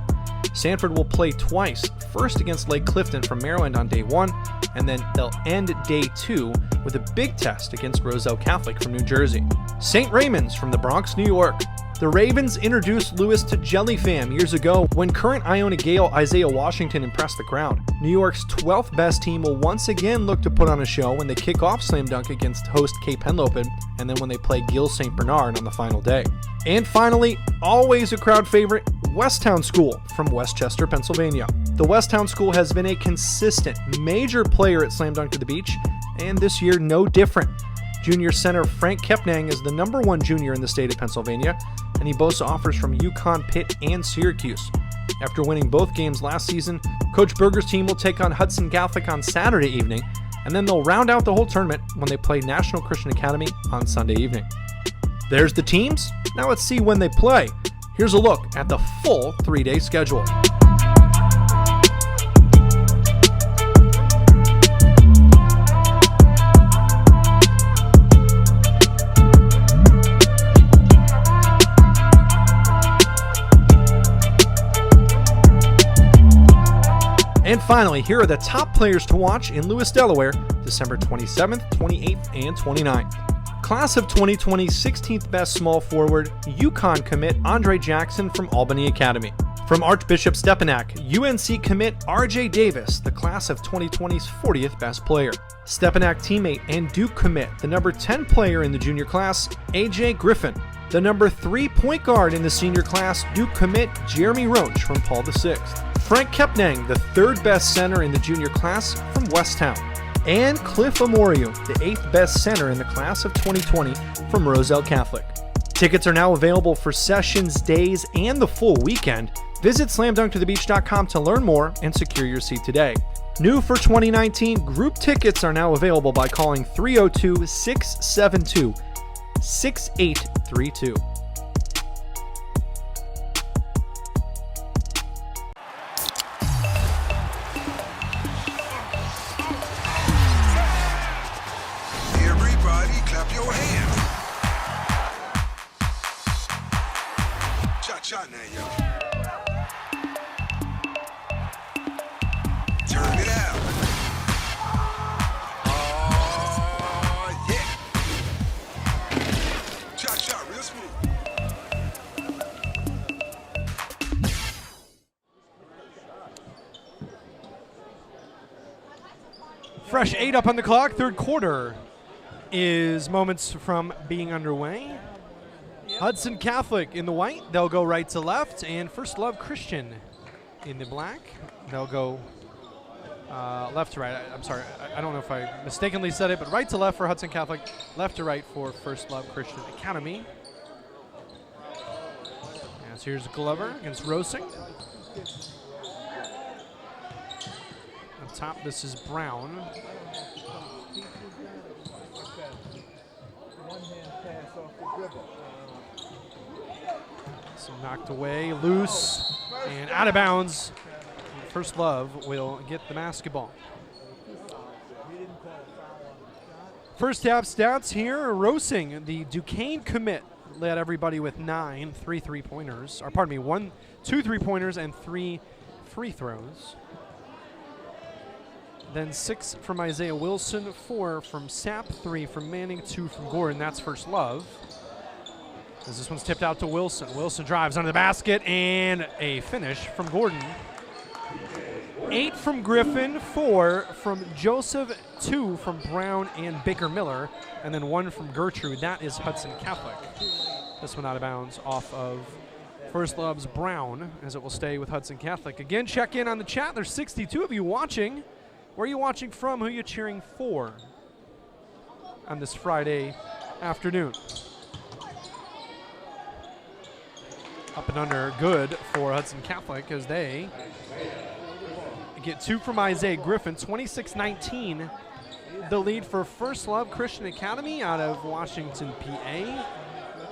Sanford will play twice, first against Lake Clifton from Maryland on day 1, and then they'll end day 2 with a big test against Roselle Catholic from New Jersey. St. Raymond's from the Bronx, New York. The Ravens introduced Lewis to Jelly Fam years ago when current Iona Gale Isaiah Washington impressed the crowd. New York's 12th best team will once again look to put on a show when they kick off Slam Dunk against host Cape Henlopen, and then when they play Gill St. Bernard on the final day. And finally, always a crowd favorite, Westtown School from Westchester, Pennsylvania. The Westtown School has been a consistent, major player at Slam Dunk to the Beach, and this year no different. Junior center Frank Kepnang is the number 1 junior in the state of Pennsylvania, and he boasts offers from UConn, Pitt, and Syracuse. After winning both games last season, Coach Berger's team will take on Hudson Catholic on Saturday evening, and then they'll round out the whole tournament when they play National Christian Academy on Sunday evening. There's the teams. Now let's see when they play. Here's a look at the full 3-day schedule. And finally, here are the top players to watch in Lewis, Delaware, December 27th, 28th, and 29th. Class of 2020 16th best small forward, UConn commit Andre Jackson from Albany Academy. From Archbishop Stepanak, UNC commit RJ Davis, the class of 2020's 40th best player. Stepanak teammate and Duke commit, the number 10 player in the junior class, AJ Griffin. The number 3 point guard in the senior class, Duke commit Jeremy Roach from Paul VI. Frank Kepnang, the 3rd best center in the junior class from Westtown. And Cliff Amorio, the 8th best center in the class of 2020 from Roselle Catholic. Tickets are now available for sessions, days, and the full weekend. Visit slamdunktothebeach.com to learn more and secure your seat today. New for 2019, group tickets are now available by calling 302-672-6832. Everybody clap your hands. Cha-cha now, y'all. Turn it out. Oh, yeah. Cha-cha, real smooth. Fresh 8 up on the clock. Third quarter is moments from being underway. Hudson Catholic in the white. They'll go right to left. And First Love Christian in the black. They'll go left to right. I'm sorry. I don't know if I mistakenly said it, but right to left for Hudson Catholic. Left to right for First Love Christian Academy. As here's Glover against Rosing. Up top, this is Brown. Some knocked away, loose, and out of bounds. First Love will get the basketball. First half stats here. Rosing, the Duquesne commit, led everybody with 9 3-3-pointers. Or pardon me, 2 3-pointers and 3 free throws. Then 6 from Isaiah Wilson, 4 from Sapp, 3 from Manning, 2 from Gordon. That's First Love. As this one's tipped out to Wilson. Wilson drives under the basket and a finish from Gordon. 8 from Griffin, 4 from Joseph, 2 from Brown and Baker Miller, and then 1 from Gertrude. That is Hudson Catholic. This one out of bounds off of First Love's Brown, as it will stay with Hudson Catholic. Again, check in on the chat. There's 62 of you watching. Where are you watching from? Who are you cheering for on this Friday afternoon? Up and under, good for Hudson Catholic as they get 2 from Isaiah Griffin. 26-19, the lead for First Love Christian Academy out of Washington, PA,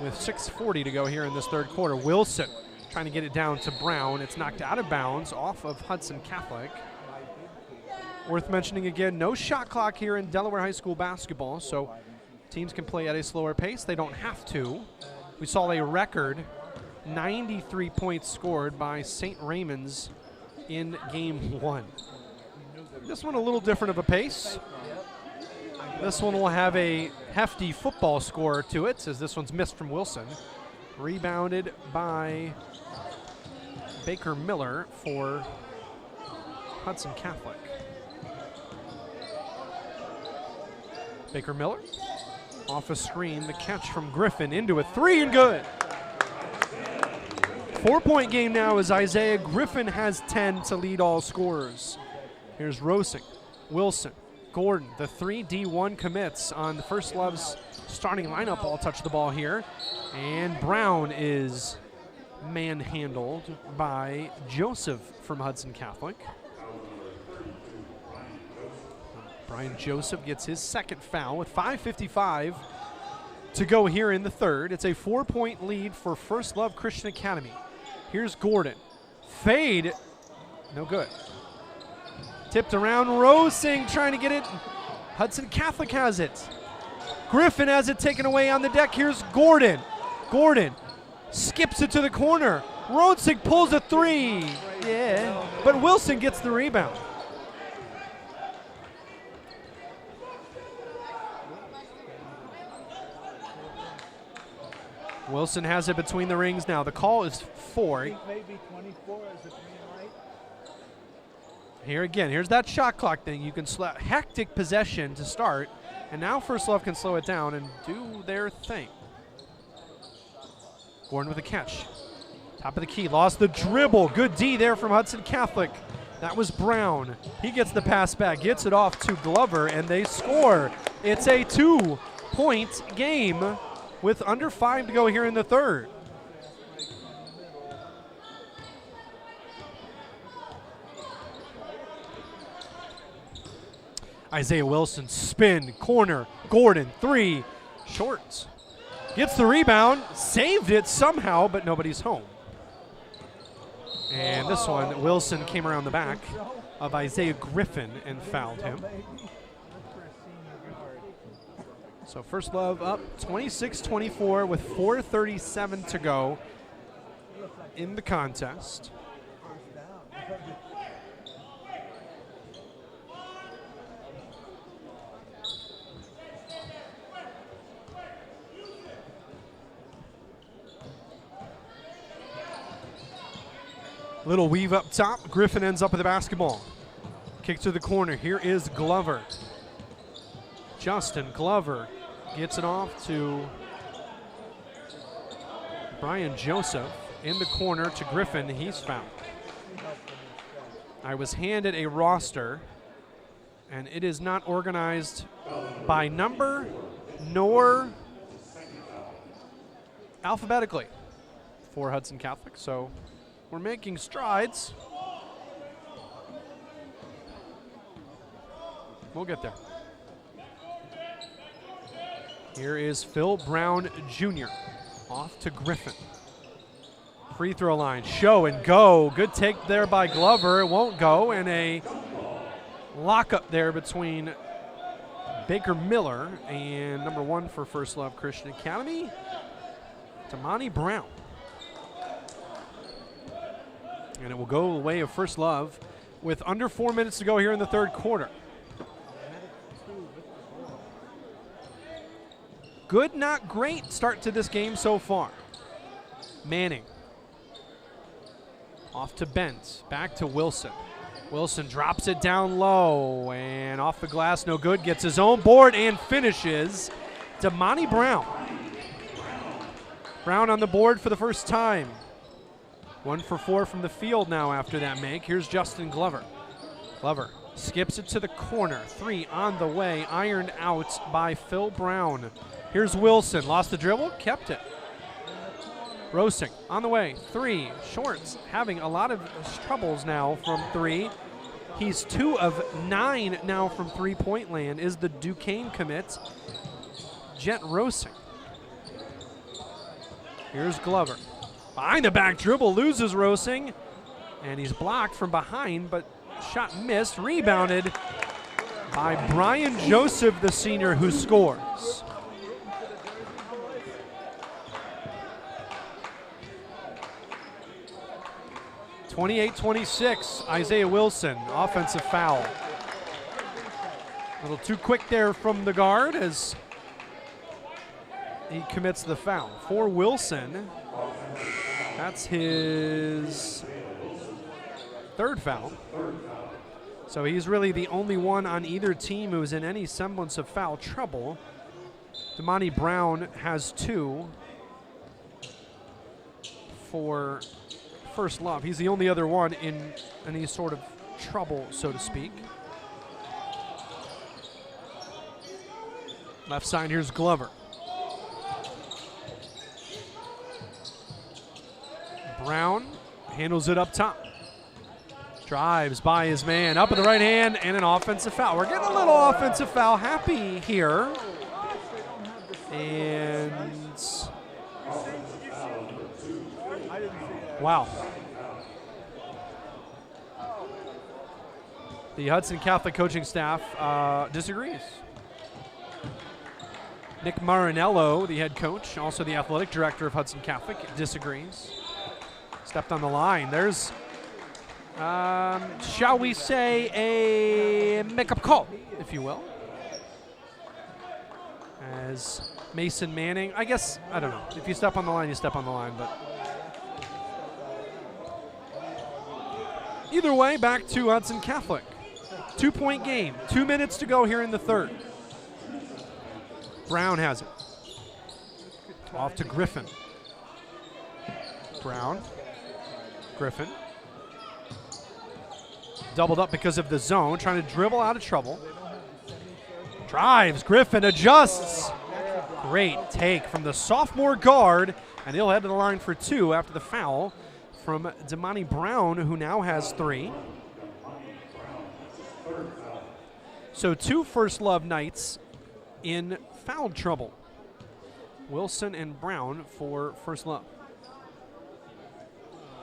with 6:40 to go here in this third quarter. Wilson trying to get it down to Brown. It's knocked out of bounds off of Hudson Catholic. Worth mentioning again, no shot clock here in Delaware High School basketball, so teams can play at a slower pace. They don't have to. We saw a record 93 points scored by St. Raymond's in game 1. This one a little different of a pace. This one will have a hefty football score to it, as this one's missed from Wilson. Rebounded by Baker Miller for Hudson Catholic. Baker Miller off a screen, the catch from Griffin into a 3 and good. 4-point game now as Isaiah Griffin has 10 to lead all scorers. Here's Rosing, Wilson, Gordon, the 3 D1 commits on the First Love's starting lineup all touch the ball here. And Brown is manhandled by Joseph from Hudson Catholic. Brian Joseph gets his second foul with 5:55 to go here in the third. It's a 4-point lead for First Love Christian Academy. Here's Gordon. Fade. No good. Tipped around. Rosing trying to get it. Hudson Catholic has it. Griffin has it taken away on the deck. Here's Gordon. Gordon skips it to the corner. Rosing pulls a 3. Yeah. But Wilson gets the rebound. Wilson has it between the rings now. The call is 4. Maybe 24 is a green light. Here again, here's that shot clock thing. You can hectic possession to start, and now First Love can slow it down and do their thing. Gordon with a catch. Top of the key, lost the dribble. Good D there from Hudson Catholic. That was Brown. He gets the pass back, gets it off to Glover, and they score. It's a 2-point game with under 5 to go here in the third. Isaiah Wilson, spin, corner, Gordon, 3, short. Gets the rebound, saved it somehow, but nobody's home. And this one, Wilson came around the back of Isaiah Griffin and fouled him. So First Love up 26-24 with 4:37 to go in the contest. Little weave up top. Griffin ends up with the basketball. Kick to the corner. Here is Glover. Justin Glover gets it off to Brian Joseph in the corner to Griffin. He's fouled. I was handed a roster, and it is not organized by number nor alphabetically for Hudson Catholic. So we're making strides. We'll get there. Here is Phil Brown Jr. off to Griffin. Free throw line, show and go. Good take there by Glover. It won't go, and a lockup there between Baker Miller and number 1 for First Love Christian Academy, Damani Brown. And it will go the way of First Love with under 4 minutes to go here in the third quarter. Good, not great start to this game so far. Manning. Off to Bent. Back to Wilson. Wilson drops it down low and off the glass, no good. Gets his own board and finishes. Damani Brown. Brown on the board for the first time. 1 for 4 from the field now after that make. Here's Justin Glover. Glover skips it to the corner. 3 on the way, ironed out by Phil Brown. Here's Wilson, lost the dribble, kept it. Rosing on the way, 3, shorts, having a lot of troubles now from 3. He's 2 of 9 now from three-point land, is the Duquesne commit, Jet Rosing. Here's Glover. Behind the back dribble, loses Rosing, and he's blocked from behind, but shot missed, rebounded by Brian Joseph, the senior, who scores. (28-26), Isaiah Wilson, offensive foul. A little too quick there from the guard as he commits the foul. For Wilson, that's his 3rd foul. So he's really the only one on either team who's in any semblance of foul trouble. Damani Brown has 2 for First Love. He's the only other one in any sort of trouble, so to speak. Left side, here's Glover. Brown handles it up top. Drives by his man, up in the right hand, and an offensive foul. We're getting a little offensive foul happy here. And wow. The Hudson Catholic coaching staff disagrees. Nick Marinello, the head coach, also the athletic director of Hudson Catholic, disagrees. Stepped on the line. There's, shall we say, a makeup call, if you will. as Mason Manning, I guess, I don't know. If you step on the line, you step on the line, but either way, back to Hudson Catholic. 2-point game, 2 minutes to go here in the third. Brown has it. Off to Griffin. Brown. Griffin. Doubled up because of the zone, trying to dribble out of trouble. Drives, Griffin adjusts. Great take from the sophomore guard, and he'll head to the line for 2 after the foul from Damani Brown, who now has 3. So 2 First Love Knights in foul trouble. Wilson and Brown for First Love.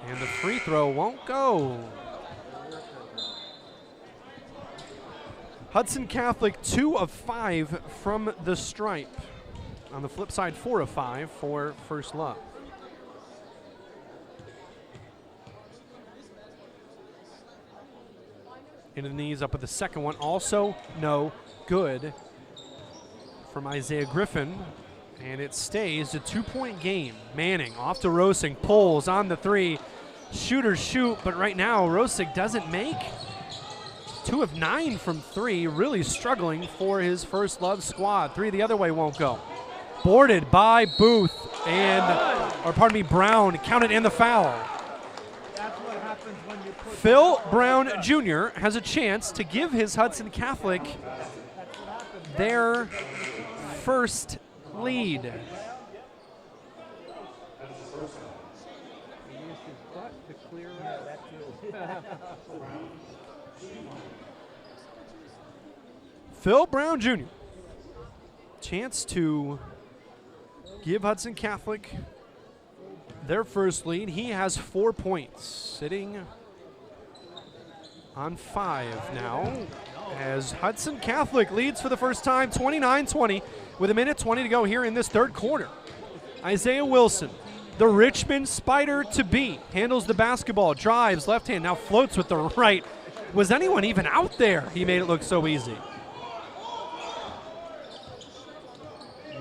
And the free throw won't go. Hudson Catholic 2 of 5 from the stripe. On the flip side, 4 of 5 for First Love. Into the knees, up with the second one. Also no good from Isaiah Griffin. And it stays a 2-point game. Manning off to Rosing, pulls on the 3. Shooters shoot, but right now Rosing doesn't make. 2 of 9 from 3, really struggling for his First Love squad. 3 the other way won't go. Boarded by Booth Brown, counted in the foul. That's what happens when you put Phil Brown Jr. has a chance to give his Hudson Catholic their first lead. He used his butt to clear out. Phil Brown Jr. Chance to give Hudson Catholic their first lead. He has 4 points, sitting on 5 now, as Hudson Catholic leads for the first time 29-20 with 1:20 to go here in this third quarter. Isaiah Wilson, the Richmond Spider to be, handles the basketball, drives left hand, now floats with the right. Was anyone even out there? He made it look so easy.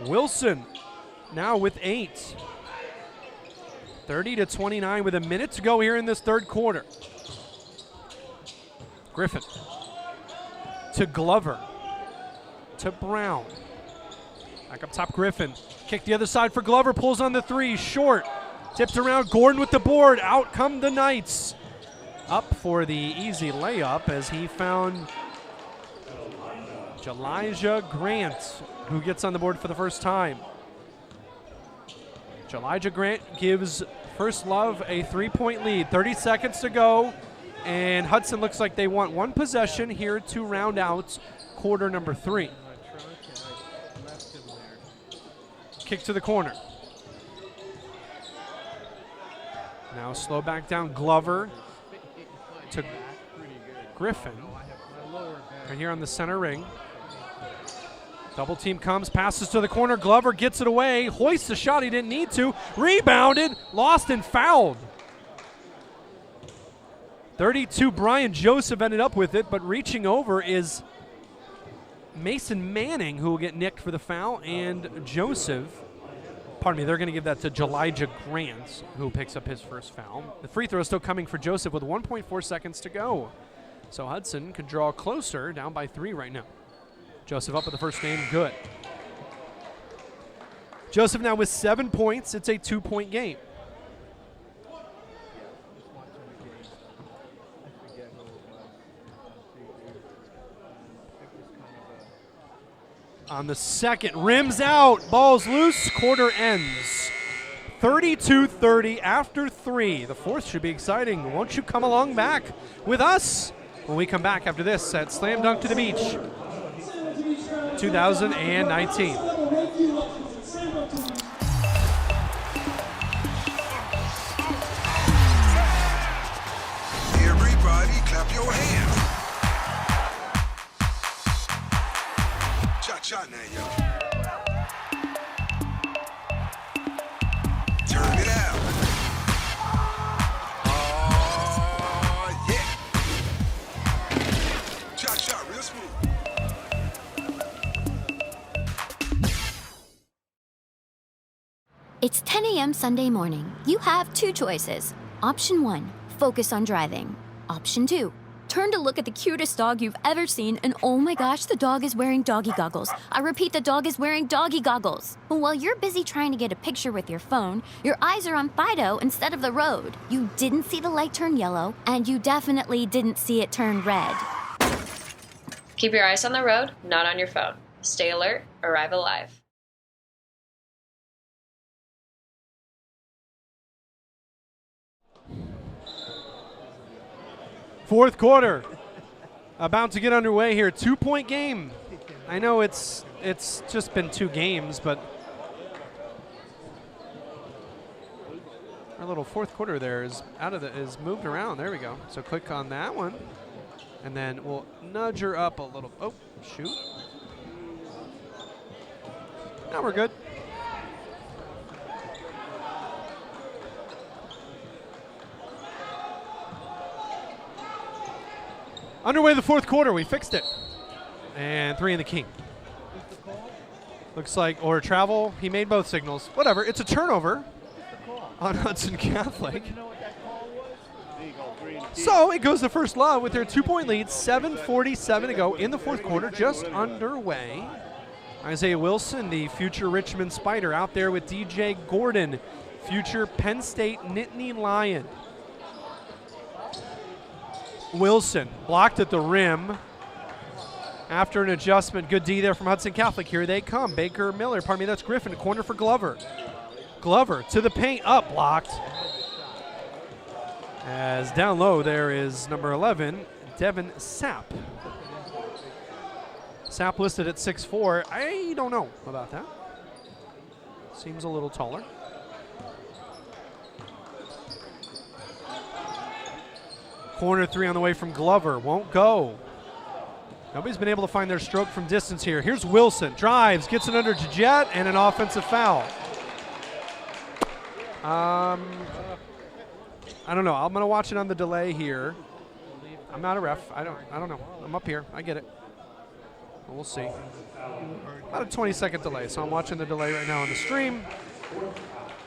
Wilson now with 8. 30-29 with 1 minute to go here in this third quarter. Griffin to Glover to Brown. Back up top, Griffin. Kick the other side for Glover, pulls on the 3, short. Tipped around, Gordon with the board. Out come the Knights. Up for the easy layup as he found Elijah Grant, who gets on the board for the first time. Elijah Grant gives First Love a 3-point lead. 30 seconds to go, and Hudson looks like they want 1 possession here to round out quarter number 3. Kick to the corner. Now slow back down, Glover to Griffin. Right here on the center ring. Double team comes, passes to the corner. Glover gets it away, hoists the shot he didn't need to. Rebounded, lost and fouled. 32, Brian Joseph ended up with it, but reaching over is Mason Manning, who will get nicked for the foul, and Joseph, pardon me, they're going to give that to Elijah Grant, who picks up his first foul. The free throw is still coming for Joseph with 1.4 seconds to go. So Hudson could draw closer, down by 3 right now. Joseph up with the first game, good. Joseph now with 7 points. It's a 2-point game. On the second, rims out, ball's loose, quarter ends. 32-30 after 3. The fourth should be exciting. Won't you come along back with us when we come back after this at Slam Dunk to the Beach 2019. Everybody clap your hands. Cha-cha now, y'all. Turn it out. Oh, yeah. Cha-cha, real smooth. It's 10 a.m. Sunday morning. You have two choices. Option 1, focus on driving. Option 2, turn to look at the cutest dog you've ever seen, and oh my gosh, the dog is wearing doggy goggles. I repeat, the dog is wearing doggy goggles. But while you're busy trying to get a picture with your phone, your eyes are on Fido instead of the road. You didn't see the light turn yellow, and you definitely didn't see it turn red. Keep your eyes on the road, not on your phone. Stay alert, arrive alive. Fourth quarter, about to get underway here. 2-point game. I know it's just been 2 games, but our little fourth quarter there is moved around. There we go. So click on that one, and then we'll nudge her up a little. Oh, shoot. Now we're good. Underway the fourth quarter, we fixed it. And 3 in the king. Looks like, or travel, he made both signals. Whatever, it's a turnover on Hudson Catholic. So it goes to First Love with their 2-point lead, 7:47 to go in the fourth quarter, just underway. Isaiah Wilson, the future Richmond Spider, out there with DJ Gordon, future Penn State Nittany Lion. Wilson blocked at the rim after an adjustment. Good D there from Hudson Catholic. Here they come. Baker Miller, pardon me, that's Griffin. Corner for Glover. Glover to the paint, up, blocked. As down low there is number 11, Devin Sapp. Sapp listed at 6'4". I don't know about that. Seems a little taller. Corner 3 on the way from Glover. Won't go. Nobody's been able to find their stroke from distance here. Here's Wilson. Drives, gets it under to Jet, and an offensive foul. I don't know. I'm going to watch it on the delay here. I'm not a ref. I don't know. I'm up here. I get it. But we'll see. About a 20-second delay, so I'm watching the delay right now on the stream.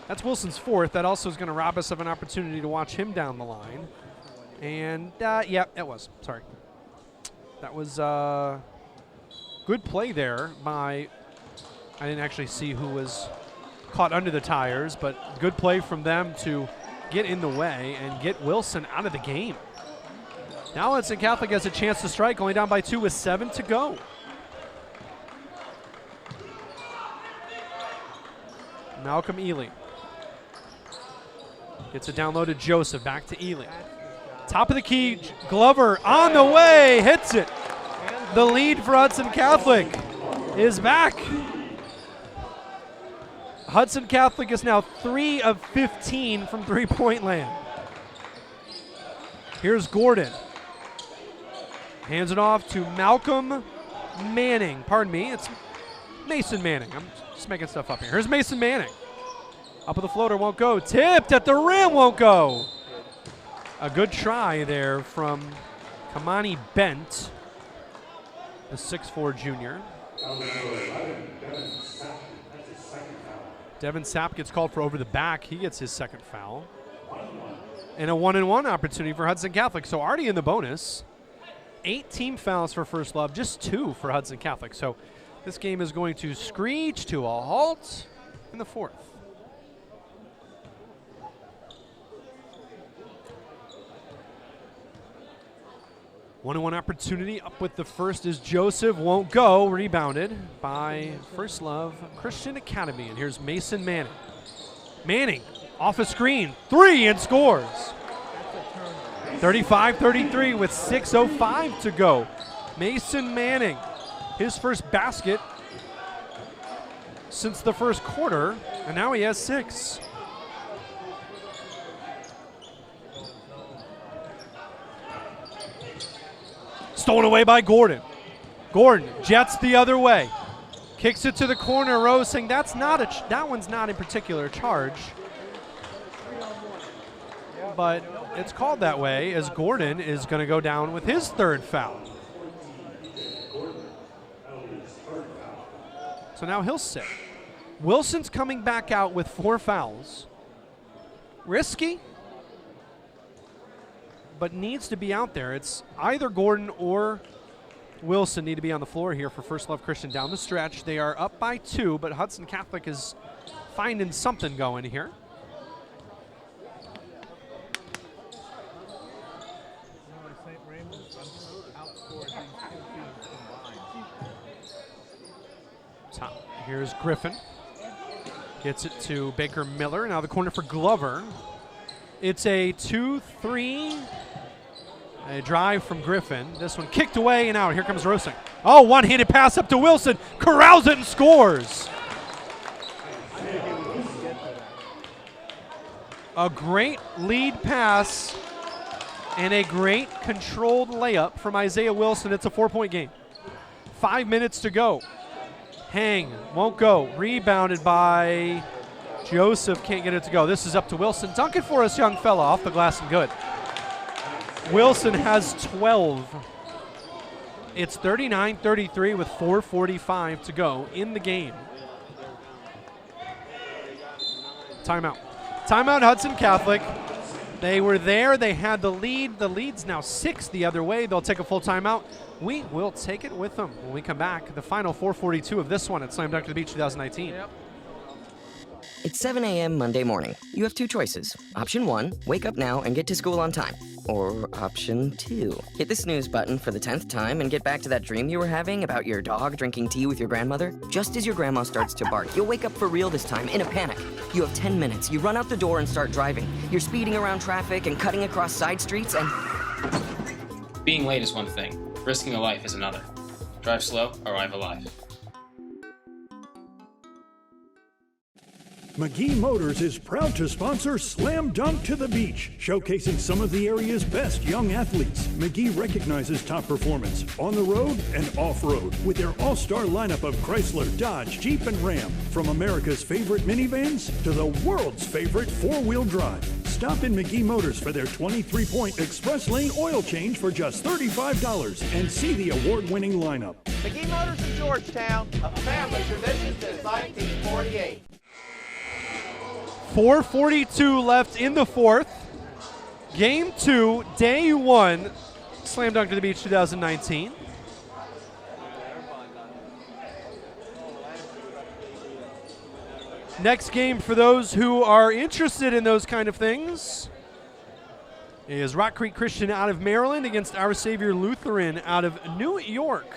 That's Wilson's 4th. That also is going to rob us of an opportunity to watch him down the line. And, yeah, it was. Sorry. That was good play there by, I didn't actually see who was caught under the tires, but good play from them to get in the way and get Wilson out of the game. Now Hudson Catholic has a chance to strike, only down by 2 with 7 to go. Malcolm Ely. Gets it down low to Joseph, back to Ely. Top of the key, Glover on the way, hits it. The lead for Hudson Catholic is back. Hudson Catholic is now 3 of 15 from three-point land. Here's Gordon. Hands it off to Malcolm Manning. Pardon me, it's Mason Manning. I'm just making stuff up here. Here's Mason Manning. Up with the floater, won't go. Tipped at the rim, won't go. A good try there from Kamani Bent, the 6'4" junior. Devin Sapp gets called for over the back. He gets his second foul. And a 1-and-1 opportunity for Hudson Catholic. So already in the bonus. 8 team fouls for First Love, just 2 for Hudson Catholic. So this game is going to screech to a halt in the fourth. One-on-one opportunity. Up with the first is Joseph. Won't go. Rebounded by First Love Christian Academy. And here's Mason Manning. Manning off a screen. 3 and scores. 35-33 with 6:05 to go. Mason Manning, his first basket since the first quarter. And now he has 6. Stolen away by Gordon. Gordon jets the other way. Kicks it to the corner. Rose saying that one's not in particular a charge. But it's called that way as Gordon is going to go down with his 3rd foul. So now he'll sit. Wilson's coming back out with 4 fouls. Risky, but needs to be out there. It's either Gordon or Wilson need to be on the floor here for First Love Christian down the stretch. They are up by 2, but Hudson Catholic is finding something going here. St. Raymond's outscored these 2 teams combined. Here's Griffin. Gets it to Baker Miller. Now the corner for Glover. It's a 2-3. A drive from Griffin. This one kicked away and out. Here comes Rosing. Oh, one-handed pass up to Wilson. Corrals it and scores. A great lead pass and a great controlled layup from Isaiah Wilson. It's a 4-point game. 5 minutes to go. Hang, won't go. Rebounded by Joseph, can't get it to go. This is up to Wilson. Dunk it for us, young fella, off the glass and good. Wilson has 12. It's 39-33 with 4:45 to go in the game. Timeout. Timeout, Hudson Catholic. They were there. They had the lead. The lead's now 6 the other way. They'll take a full timeout. We will take it with them when we come back. The final 4:42 of this one at Slam Dunk to the Beach 2019. Yep. It's 7 a.m. Monday morning. You have 2 choices. Option 1, wake up now and get to school on time. Or option 2, hit the snooze button for the 10th time and get back to that dream you were having about your dog drinking tea with your grandmother. Just as your grandma starts to bark, you'll wake up for real this time in a panic. You have 10 minutes. You run out the door and start driving. You're speeding around traffic and cutting across side streets and... Being late is one thing. Risking a life is another. Drive slow, arrive alive. McGee Motors is proud to sponsor Slam Dunk to the Beach, showcasing some of the area's best young athletes. McGee recognizes top performance on the road and off-road with their all-star lineup of Chrysler, Dodge, Jeep, and Ram. From America's favorite minivans to the world's favorite four-wheel drive. Stop in McGee Motors for their 23-point express lane oil change for just $35 and see the award-winning lineup. McGee Motors in Georgetown, a family tradition since 1948. 4:42 left in the 4th. Game 2, day 1, Slam Dunk to the Beach 2019. Next game for those who are interested in those kind of things is Rock Creek Christian out of Maryland against Our Savior Lutheran out of New York.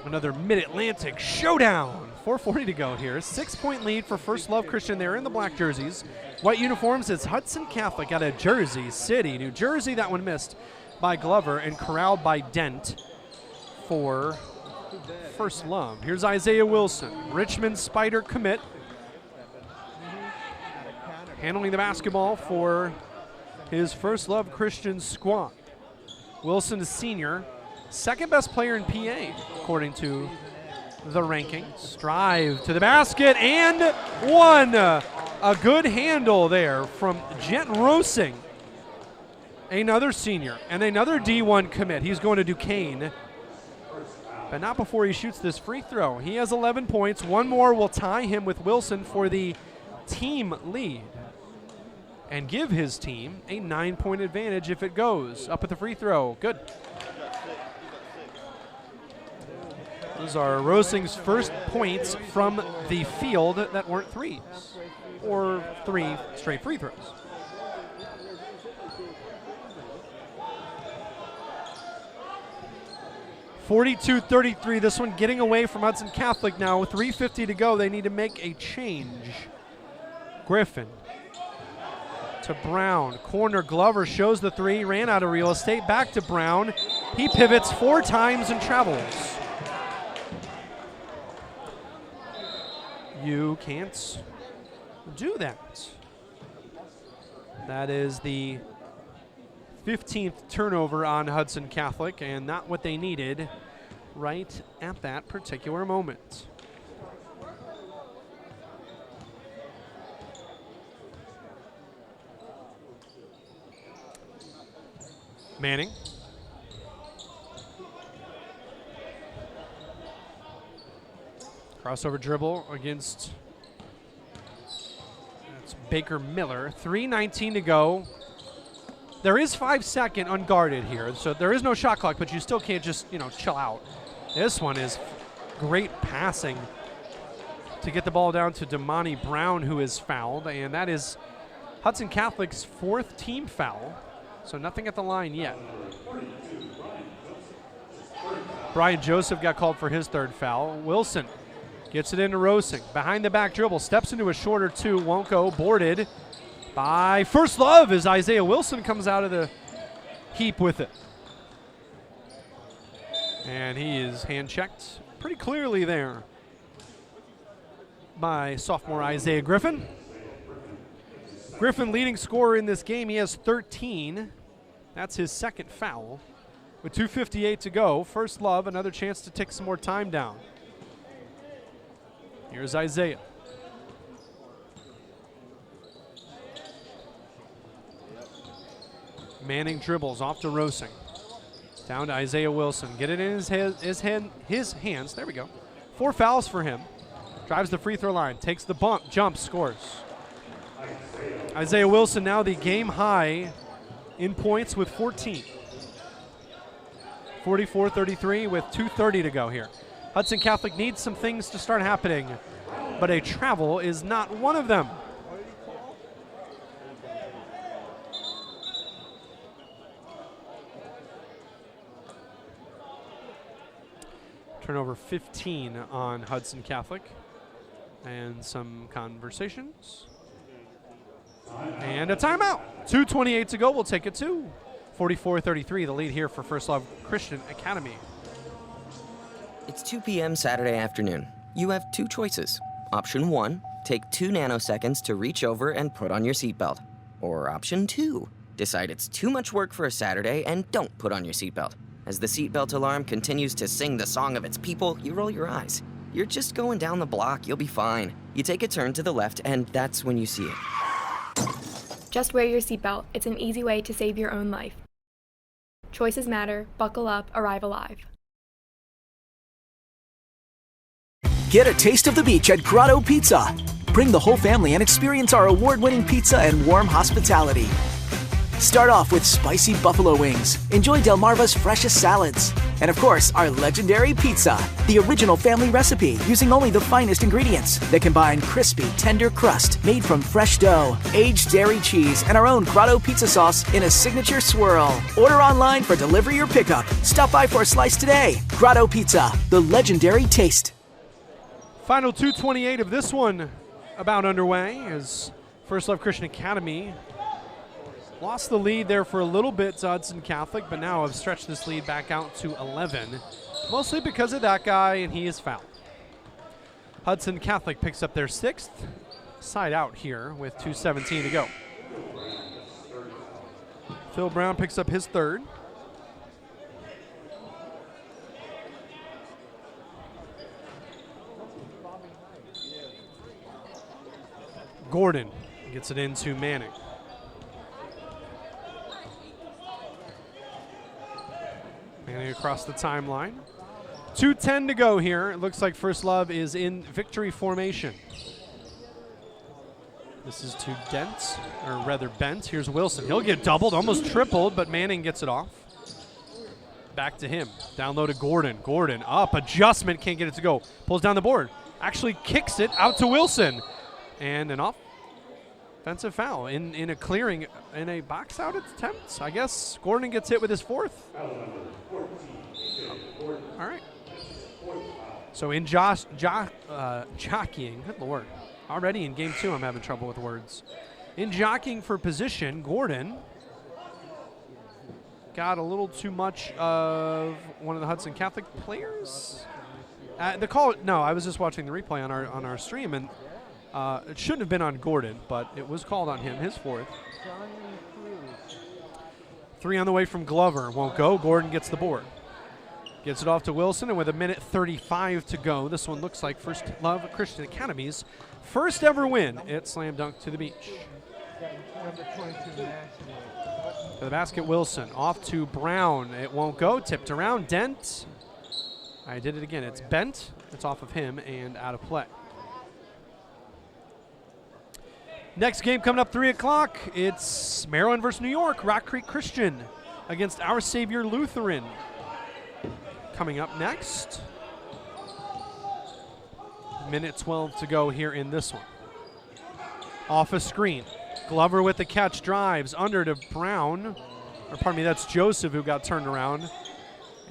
Another Mid-Atlantic showdown. 4:40 to go here. 6-point lead for First Love Christian. They're in the black jerseys. White uniforms, it's Hudson Catholic out of Jersey City, New Jersey. That one missed by Glover and corralled by Dent for First Love. Here's Isaiah Wilson, Richmond Spider commit, handling the basketball for his First Love Christian squad. Wilson is senior, second best player in PA, according to the rankings. Drive to the basket and one. A good handle there from Jet Rosing, another senior and another D1 commit. He's going to Duquesne, but not before he shoots this free throw. He has 11 points. One more will tie him with Wilson for the team lead and give his team a 9-point advantage if it goes. Up at the free throw. Good. Those are Rosing's first points from the field that weren't threes, or 3 straight free throws. (42-33), this one getting away from Hudson Catholic now. With 3:50 to go, they need to make a change. Griffin to Brown. Corner, Glover shows the 3, ran out of real estate. Back to Brown. He pivots 4 times and travels. You can't do that. That is the 15th turnover on Hudson Catholic, and not what they needed right at that particular moment. Manning. Crossover dribble against that's Baker Miller. 3:19 to go. There is 5-second unguarded here, so there is no shot clock, but you still can't just, chill out. This one is great passing to get the ball down to Damani Brown, who is fouled, and that is Hudson Catholic's 4th team foul, so nothing at the line yet. Brian Joseph got called for his 3rd foul. Wilson gets it into Rosing. Behind the back dribble, steps into a shorter 2, won't go, boarded by First Love as Isaiah Wilson comes out of the heap with it. And he is hand-checked pretty clearly there by sophomore Isaiah Griffin. Griffin leading scorer in this game. He has 13. That's his 2nd foul. With 2:58 to go, First Love, another chance to tick some more time down. Here's Isaiah. Manning dribbles off to Rosing. Down to Isaiah Wilson. Get it in his hands. There we go. 4 fouls for him. Drives the free throw line. Takes the bump. Jumps. Scores. Isaiah Wilson now the game high in points with 14. 44-33 with 2:30 to go here. Hudson Catholic needs some things to start happening, but a travel is not one of them. Turnover 15 on Hudson Catholic. And some conversations. And a timeout. 2:28 to go. We'll take it to 44-33, the lead here for First Love Christian Academy. It's 2 p.m. Saturday afternoon. You have 2 choices. Option 1, take 2 nanoseconds to reach over and put on your seatbelt. Or option 2, decide it's too much work for a Saturday and don't put on your seatbelt. As the seatbelt alarm continues to sing the song of its people, you roll your eyes. You're just going down the block, you'll be fine. You take a turn to the left, and that's when you see it. Just wear your seatbelt. It's an easy way to save your own life. Choices matter. Buckle up. Arrive alive. Get a taste of the beach at Grotto Pizza. Bring the whole family and experience our award-winning pizza and warm hospitality. Start off with spicy buffalo wings. Enjoy Delmarva's freshest salads. And of course, our legendary pizza, the original family recipe using only the finest ingredients that combine crispy, tender crust made from fresh dough, aged dairy cheese, and our own Grotto pizza sauce in a signature swirl. Order online for delivery or pickup. Stop by for a slice today. Grotto Pizza, the legendary taste. Final 2:28 of this one about underway as First Love Christian Academy lost the lead there for a little bit to Hudson Catholic, but now have stretched this lead back out to 11, mostly because of that guy, and he is fouled. Hudson Catholic picks up their 6th side out here with 2:17 to go. Phil Brown picks up his 3rd. Gordon gets it into Manning. Manning across the timeline. 2:10 to go here. It looks like First Love is in victory formation. This is to Dent, or rather Bent. Here's Wilson. He'll get doubled, almost tripled, but Manning gets it off. Back to him. Down low to Gordon. Gordon up. Adjustment. Can't get it to go. Pulls down the board. Actually kicks it out to Wilson. And an offensive foul in a clearing, in a box out attempt. I guess Gordon gets hit with his 4th. All right. So in jockeying, good Lord. Already in game 2, I'm having trouble with words. In jockeying for position, Gordon got a little too much of one of the Hudson Catholic players. The call, no, I was just watching the replay on our stream, and it shouldn't have been on Gordon, but it was called on him, his 4th. 3 on the way from Glover. Won't go. Gordon gets the board. Gets it off to Wilson, and with 1:35 to go, this one looks like First Love Christian Academy's first ever win at Slam Dunk to the Beach. To the basket, Wilson. Off to Brown. It won't go. Tipped around. Dent. I did it again. It's Bent. It's off of him and out of play. Next game coming up 3 o'clock. It's Maryland versus New York. Rock Creek Christian against Our Savior Lutheran. Coming up next. Minute 12 to go here in this one. Off a screen. Glover with the catch, drives under to Brown. Or pardon me, that's Joseph who got turned around.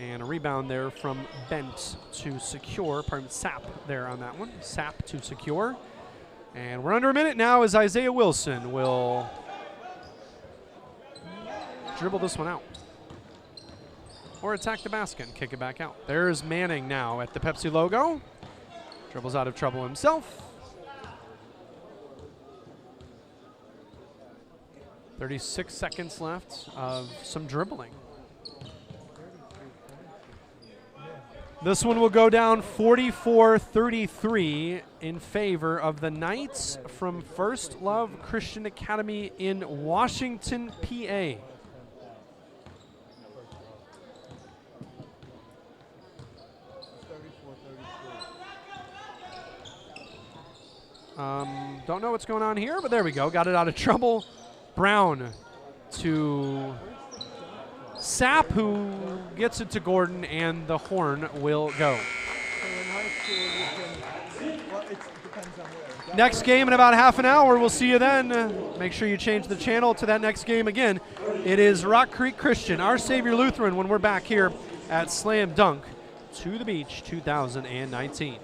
And a rebound there from Bent to secure. Pardon me, Sapp there on that one. Sapp to secure. And we're under a minute now as Isaiah Wilson will dribble this one out. Or attack the basket and kick it back out. There's Manning now at the Pepsi logo. Dribbles out of trouble himself. 36 seconds left of some dribbling. This one will go down 44-33 in favor of the Knights from First Love Christian Academy in Washington, PA. Don't know what's going on here, but there we go. Got it out of trouble. Brown to Sapp, who gets it to Gordon, and the horn will go. Next game in about half an hour. We'll see you then. Make sure you change the channel to that next game again. It is Rock Creek Christian, Our Savior Lutheran, when we're back here at Slam Dunk to the Beach 2019.